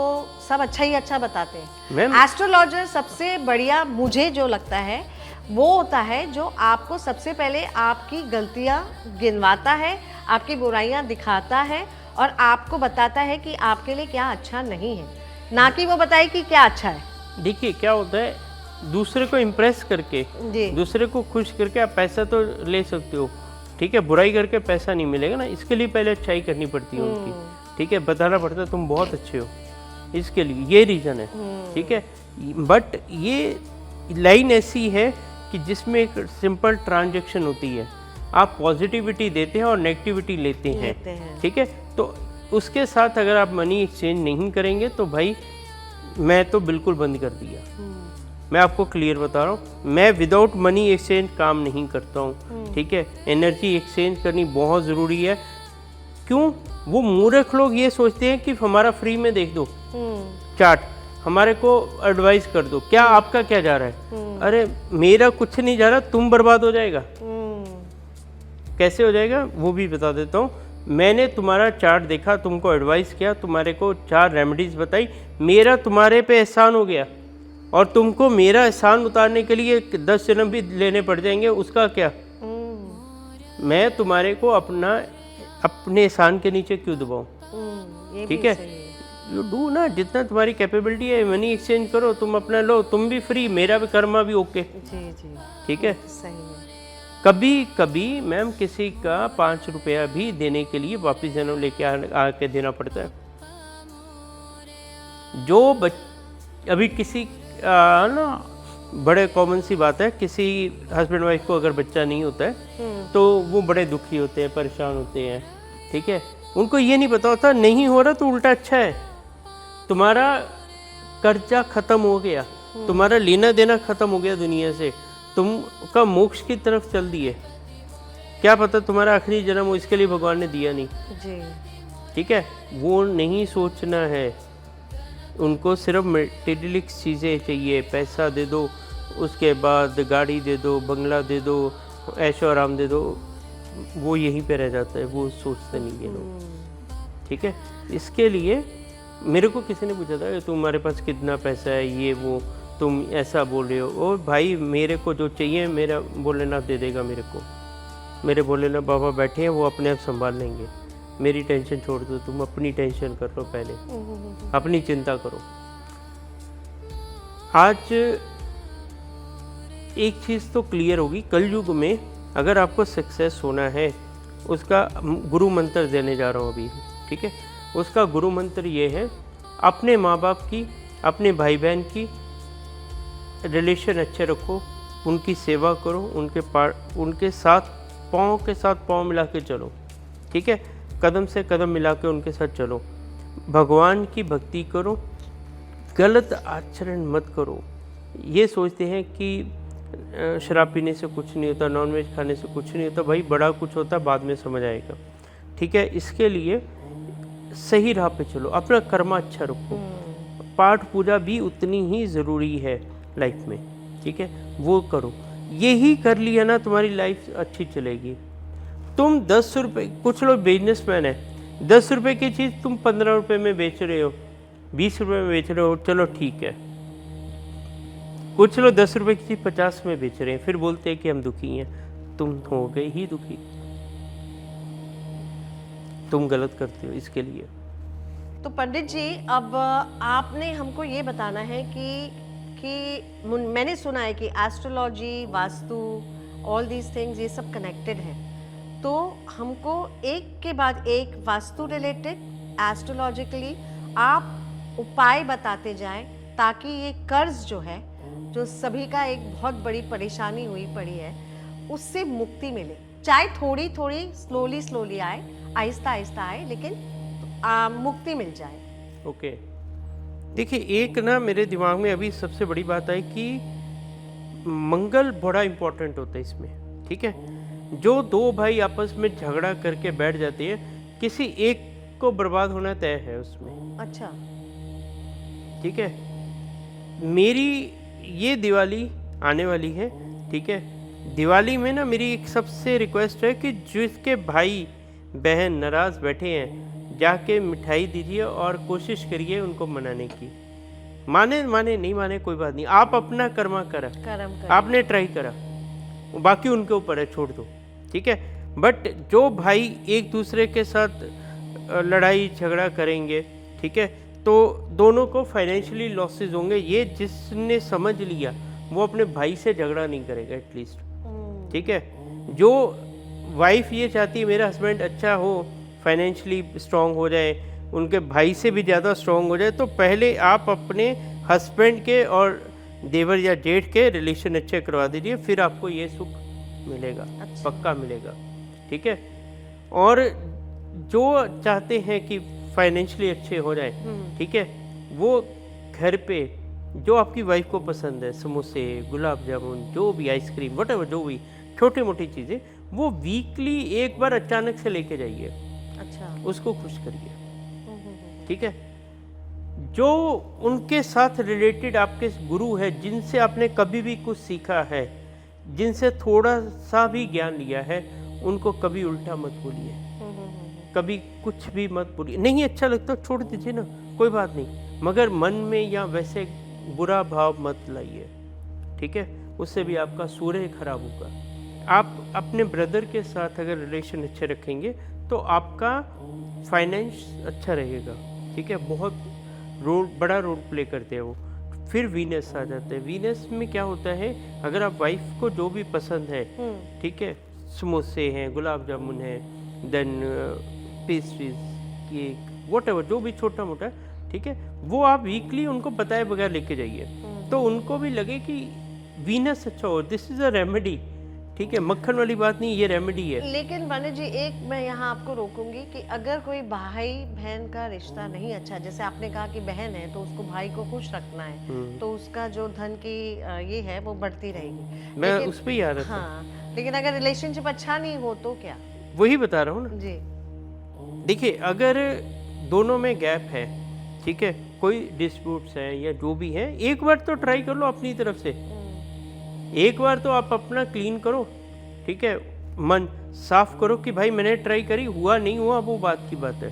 सब अच्छा ही अच्छा बताते हैं। एस्ट्रोलॉजर सबसे बढ़िया मुझे जो लगता है वो होता है जो आपको सबसे पहले आपकी गलतियां गिनवाता है, आपकी बुराइयां दिखाता है और आपको बताता है कि आपके लिए क्या अच्छा नहीं है, ना कि वो बताए कि क्या अच्छा है। देखिए क्या होता है, दूसरे को इम्प्रेस करके, दूसरे को खुश करके आप पैसा तो ले सकते हो। ठीक है, बुराई करके पैसा नहीं मिलेगा ना, इसके लिए पहले अच्छाई करनी पड़ती है उनकी। ठीक है, बताना पड़ता है तुम बहुत अच्छे हो, इसके लिए ये रीज़न है। ठीक है, बट ये लाइन ऐसी है कि जिसमें एक सिंपल ट्रांजैक्शन होती है, आप पॉजिटिविटी देते हैं और नेगेटिविटी लेते हैं। ठीक है, तो उसके साथ अगर आप मनी एक्सचेंज नहीं करेंगे तो भाई मैं तो बिल्कुल बंद कर दिया। मैं आपको क्लियर बता रहा हूँ, मैं विदाउट मनी एक्सचेंज काम नहीं करता हूँ। ठीक है, एनर्जी एक्सचेंज करनी बहुत ज़रूरी है। क्यों? वो मूर्ख लोग ये सोचते हैं कि हमारा फ्री में देख दो चार्ट, हमारे को एडवाइस कर दो, क्या आपका क्या जा रहा है? अरे मेरा कुछ नहीं जा रहा, तुम बर्बाद हो जाएगा। कैसे हो जाएगा वो भी बता देता हूँ। मैंने तुम्हारा चार्ट देखा, तुमको एडवाइस किया, तुम्हारे को 4 रेमेडीज बताई, मेरा तुम्हारे पे एहसान हो गया और तुमको मेरा एहसान उतारने के लिए 10 जन्म भी लेने पड़ जाएंगे, उसका क्या? मैं तुम्हारे को अपने एहसान के नीचे क्यों दबाऊं? ठीक है, यू डू ना, जितना तुम्हारी कैपेबिलिटी है मनी एक्सचेंज करो, तुम अपना लो, तुम भी फ्री, मेरा भी कर्मा भी ओके। जी जी, ठीक है, सही है। कभी कभी मैम किसी का 5 रुपया भी देने के लिए वापस जन्म लेके आके देना पड़ता है। जो अभी किसी ना बड़े कॉमन सी बात है, किसी हस्बैंड वाइफ को अगर बच्चा नहीं होता है तो वो बड़े दुखी होते हैं, परेशान होते हैं, ठीक है। उनको ये नहीं पता होता नहीं हो रहा तो उल्टा अच्छा है, तुम्हारा कर्जा खत्म हो गया, तुम्हारा लेना देना खत्म हो गया दुनिया से, तुम का मोक्ष की तरफ चल दिए। क्या पता तुम्हारा आखिरी जन्म हो, इसके लिए भगवान ने दिया नहीं जी। ठीक है। वो नहीं सोचना है, उनको सिर्फ मटेरियलिक चीज़ें चाहिए, पैसा दे दो, उसके बाद गाड़ी दे दो, बंगला दे दो, ऐशो आराम दे दो, वो यहीं पे रह जाता है, वो सोचते नहीं है लोग, ठीक है। इसके लिए मेरे को किसी ने पूछा था कि तुम्हारे पास कितना पैसा है, ये वो तुम ऐसा बोल रहे हो। और भाई मेरे को जो चाहिए मेरा भोलेनाथ दे देगा मेरे को, मेरे भोलेनाथ बाबा बैठे हैं, वो अपने आप संभाल लेंगे। मेरी टेंशन छोड़ दो, तुम अपनी टेंशन कर लो, पहले अपनी चिंता करो। आज एक चीज़ तो क्लियर होगी, कलयुग में अगर आपको सक्सेस होना है, उसका गुरु मंत्र देने जा रहा हूँ अभी, ठीक है। उसका गुरु मंत्र ये है, अपने माँ बाप की, अपने भाई बहन की रिलेशन अच्छे रखो, उनकी सेवा करो, उनके साथ पाँव के साथ पाँव मिला के चलो, ठीक है। कदम से कदम मिला के उनके साथ चलो, भगवान की भक्ति करो, गलत आचरण मत करो। ये सोचते हैं कि शराब पीने से कुछ नहीं होता, नॉनवेज खाने से कुछ नहीं होता, भाई बड़ा कुछ होता बाद में समझ आएगा, ठीक है। इसके लिए सही राह पे चलो, अपना कर्म अच्छा रखो, पाठ पूजा भी उतनी ही ज़रूरी है लाइफ में, ठीक है, वो करो। यही कर लिया ना तुम्हारी लाइफ अच्छी चलेगी। तुम 10 रुपये, कुछ लोग बिजनेसमैन है, 10 रुपये की चीज़ तुम 15 रुपये में बेच रहे हो, 20 रुपये में बेच रहे हो, चलो ठीक है। कुछ लोग 10 रुपये की चीज़ 50 में बेच रहे हैं, फिर बोलते हैं कि हम दुखी हैं। तुम हो गए ही दुखी, तुम गलत करते हो इसके लिए। तो पंडित जी, अब आपने हमको ये बताना है कि मैंने सुना है कि astrology, vastu, all these things, ये सब कनेक्टेड है। तो हमको एक के बाद एक वास्तु रिलेटेड, एस्ट्रोलॉजिकली आप उपाय बताते जाएं, ताकि ये कर्ज जो है, जो सभी का एक बहुत बड़ी परेशानी हुई पड़ी है, उससे मुक्ति मिले। चाहे थोड़ी थोड़ी स्लोली आए, आहिस्ता आहिस्ता आए, लेकिन मुक्ति मिल जाए। ओके देखिए, एक ना मेरे दिमाग में अभी सबसे बड़ी बात है कि मंगल बड़ा इम्पोर्टेंट होता है इसमें, ठीक है। जो दो भाई आपस में झगड़ा करके बैठ जाते हैं, किसी एक को बर्बाद होना तय है उसमें। अच्छा, ठीक है। मेरी ये दिवाली आने वाली है, ठीक है। दिवाली में ना मेरी एक सबसे रिक्वेस्ट है कि जिसके भाई बहन नाराज़ बैठे हैं, जाके मिठाई दीजिए और कोशिश करिए उनको मनाने की। माने नहीं माने कोई बात नहीं, आप अपना कर्म करा, आपने ट्राई करा, बाकी उनके ऊपर है, छोड़ दो, ठीक है। बट जो भाई एक दूसरे के साथ लड़ाई झगड़ा करेंगे, ठीक है, तो दोनों को फाइनेंशियली लॉसेस होंगे। ये जिसने समझ लिया वो अपने भाई से झगड़ा नहीं करेगा एटलीस्ट, ठीक है। जो वाइफ ये चाहती है मेरा हस्बैंड अच्छा हो, फाइनेंशियली स्ट्रांग हो जाए, उनके भाई से भी ज़्यादा स्ट्रांग हो जाए, तो पहले आप अपने हस्बैंड के और देवर या जेठ के रिलेशन अच्छे करवा दीजिए, फिर आपको ये सुख मिलेगा। अच्छा। पक्का मिलेगा, ठीक है। और जो चाहते हैं कि फाइनेंशियली अच्छे हो जाए, ठीक है, वो घर पे जो आपकी वाइफ को पसंद है, समोसे, गुलाब जामुन, जो भी आइसक्रीम, वटेवर, जो भी छोटी मोटी चीज़ें, वो वीकली एक बार अचानक से लेके जाइए। अच्छा, उसको खुश करिए, ठीक है। जो उनके साथ रिलेटेड आपके गुरु है, जिनसे आपने कभी भी कुछ सीखा है, जिनसे थोड़ा सा भी ज्ञान लिया है, उनको कभी उल्टा मत बोलिए, कभी कुछ भी मत बोलिए। नहीं अच्छा लगता छोड़ दीजिए ना, कोई बात नहीं, मगर मन में या वैसे बुरा भाव मत लाइए, ठीक है। उससे भी आपका सूर्य खराब होगा। आप अपने ब्रदर के साथ अगर रिलेशन अच्छे रखेंगे तो आपका फाइनेंस अच्छा रहेगा, ठीक है। बहुत बड़ा रोल प्ले करते हैं वो। फिर वीनस आ जाता है। वीनस में क्या होता है, अगर आप वाइफ को जो भी पसंद है, ठीक है, समोसे हैं, गुलाब जामुन है, देन पेस्ट्रीज, केक, व्हाटएवर, जो भी छोटा मोटा, ठीक है, वो आप वीकली उनको बताए बगैर लेके जाइए, तो उनको भी लगे कि वीनस अच्छा हो। दिस इज अ रेमेडी, ठीक है, मक्खन वाली बात नहीं, ये रेमेडी है। लेकिन पंडित जी, एक मैं यहाँ आपको रोकूंगी कि अगर कोई भाई बहन का रिश्ता नहीं अच्छा, जैसे आपने कहा कि बहन है तो उसको भाई को खुश रखना है, तो उसका जो धन की ये है वो बढ़ती रहेगी। मैं उस पे ही आ रहा था। हाँ, लेकिन अगर रिलेशनशिप अच्छा नहीं हो तो क्या? वही बता रहा हूँ ना जी। देखिए, अगर दोनों में गैप है, ठीक है, कोई डिस्प्यूट्स है या जो भी है, एक बार तो ट्राई कर लो अपनी तरफ से। एक बार तो आप अपना क्लीन करो, ठीक है, मन साफ करो कि भाई मैंने ट्राई करी, हुआ नहीं हुआ वो बात की बात है,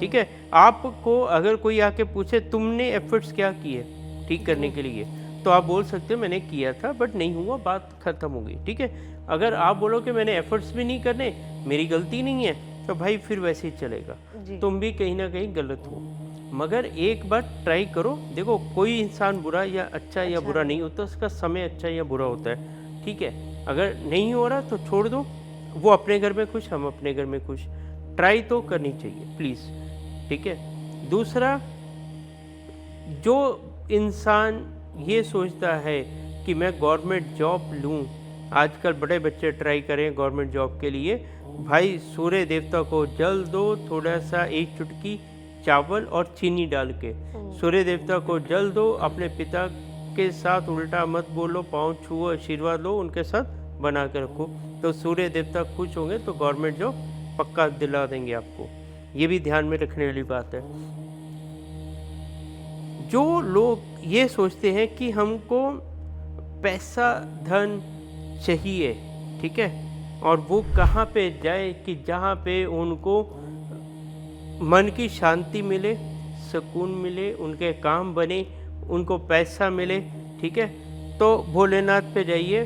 ठीक है। आपको अगर कोई आके पूछे तुमने एफर्ट्स क्या किए ठीक करने के लिए, तो आप बोल सकते हो मैंने किया था बट नहीं हुआ, बात खत्म हो गई, ठीक है। अगर आप बोलो कि मैंने एफर्ट्स भी नहीं करने, मेरी गलती नहीं है, तो भाई फिर वैसे ही चलेगा, तुम भी कहीं ना कहीं गलत हो। मगर एक बार ट्राई करो। देखो, कोई इंसान बुरा या अच्छा या बुरा नहीं होता, उसका समय अच्छा या बुरा होता है, ठीक है। अगर नहीं हो रहा तो छोड़ दो, वो अपने घर में खुश, हम अपने घर में खुश। ट्राई तो करनी चाहिए प्लीज़, ठीक है। दूसरा, जो इंसान ये सोचता है कि मैं गवर्नमेंट जॉब लूँ, आजकल बड़े बच्चे ट्राई करें गवर्नमेंट जॉब के लिए, भाई सूर्य देवता को जल दो, थोड़ा सा एक चुटकी चावल और चीनी डाल के सूर्य देवता को जल दो, अपने पिता के साथ उल्टा मत बोलो, पाँव छुओ, आशीर्वाद लो, उनके साथ बना के रखो, तो सूर्य देवता खुश होंगे, तो गवर्नमेंट जॉब पक्का दिला देंगे आपको। ये भी ध्यान में रखने वाली बात है। जो लोग ये सोचते हैं कि हमको पैसा धन चाहिए, ठीक है, और वो कहाँ पे जाए कि जहाँ पे उनको मन की शांति मिले, सुकून मिले, उनके काम बने, उनको पैसा मिले, ठीक है, तो भोलेनाथ पे जाइए।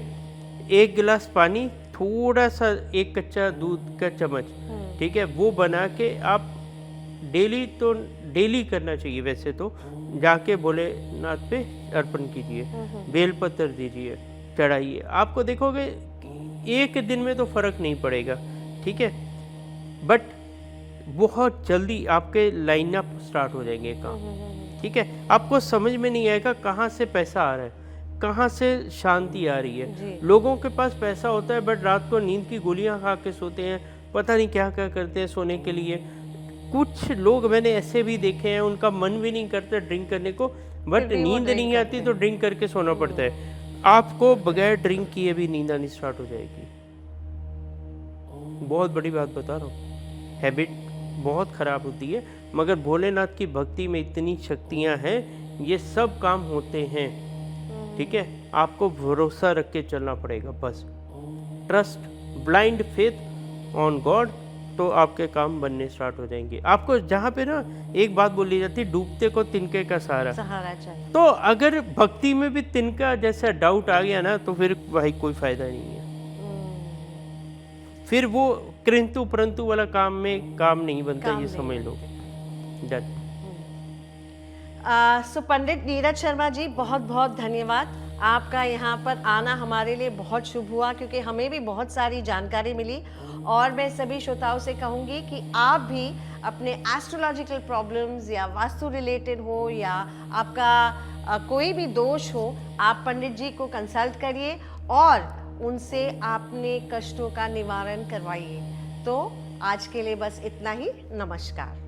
एक गिलास पानी, थोड़ा सा एक कच्चा दूध का चम्मच, ठीक है, वो बना के आप डेली करना चाहिए। वैसे तो जाके भोलेनाथ पे अर्पण कीजिए, बेलपत्र दीजिए, चढ़ाइए, आपको देखोगे एक दिन में तो फर्क नहीं पड़ेगा, ठीक है, बट बहुत जल्दी आपके लाइनअप स्टार्ट हो जाएंगे काम, ठीक है। आपको समझ में नहीं आएगा कहाँ से पैसा आ रहा है, कहाँ से शांति आ रही है। लोगों के पास पैसा होता है बट रात को नींद की गोलियां खा के सोते हैं, पता नहीं क्या क्या करते हैं सोने के लिए। कुछ लोग मैंने ऐसे भी देखे हैं, उनका मन भी नहीं करता ड्रिंक करने को, बट नींद नहीं आती तो ड्रिंक करके सोना पड़ता है। आपको बगैर ड्रिंक किए भी नींद आनी स्टार्ट हो जाएगी। बहुत बड़ी बात बता रहा हूँ, हैबिट बहुत ख़राब होती है, मगर भोलेनाथ की भक्ति में इतनी शक्तियाँ हैं, ये सब काम होते हैं, ठीक है। आपको भरोसा रख के चलना पड़ेगा, बस trust, blind faith on God, तो आपके काम बनने स्टार्ट हो जाएंगे। आपको जहाँ पे ना एक बात बोली जाती है, डूबते को तिनके का सहारा चाहिए, तो अगर भक्ति में भी तिनका जैसा डाउट आ गया ना, तो फिर भाई कोई फायदा नहीं है, फिर वो किंतु परंतु वाला काम में काम नहीं बनता, ये समझ लो। सो पंडित नीरज शर्मा जी, बहुत बहुत धन्यवाद। आपका यहाँ पर आना हमारे लिए बहुत शुभ हुआ, क्योंकि हमें भी बहुत सारी जानकारी मिली। और मैं सभी श्रोताओं से कहूँगी कि आप भी अपने एस्ट्रोलॉजिकल प्रॉब्लम्स या वास्तु रिलेटेड हो या आपका कोई भी दोष हो, आप पंडित जी को कंसल्ट करिए और उनसे अपने कष्टों का निवारण करवाइए। तो आज के लिए बस इतना ही। नमस्कार।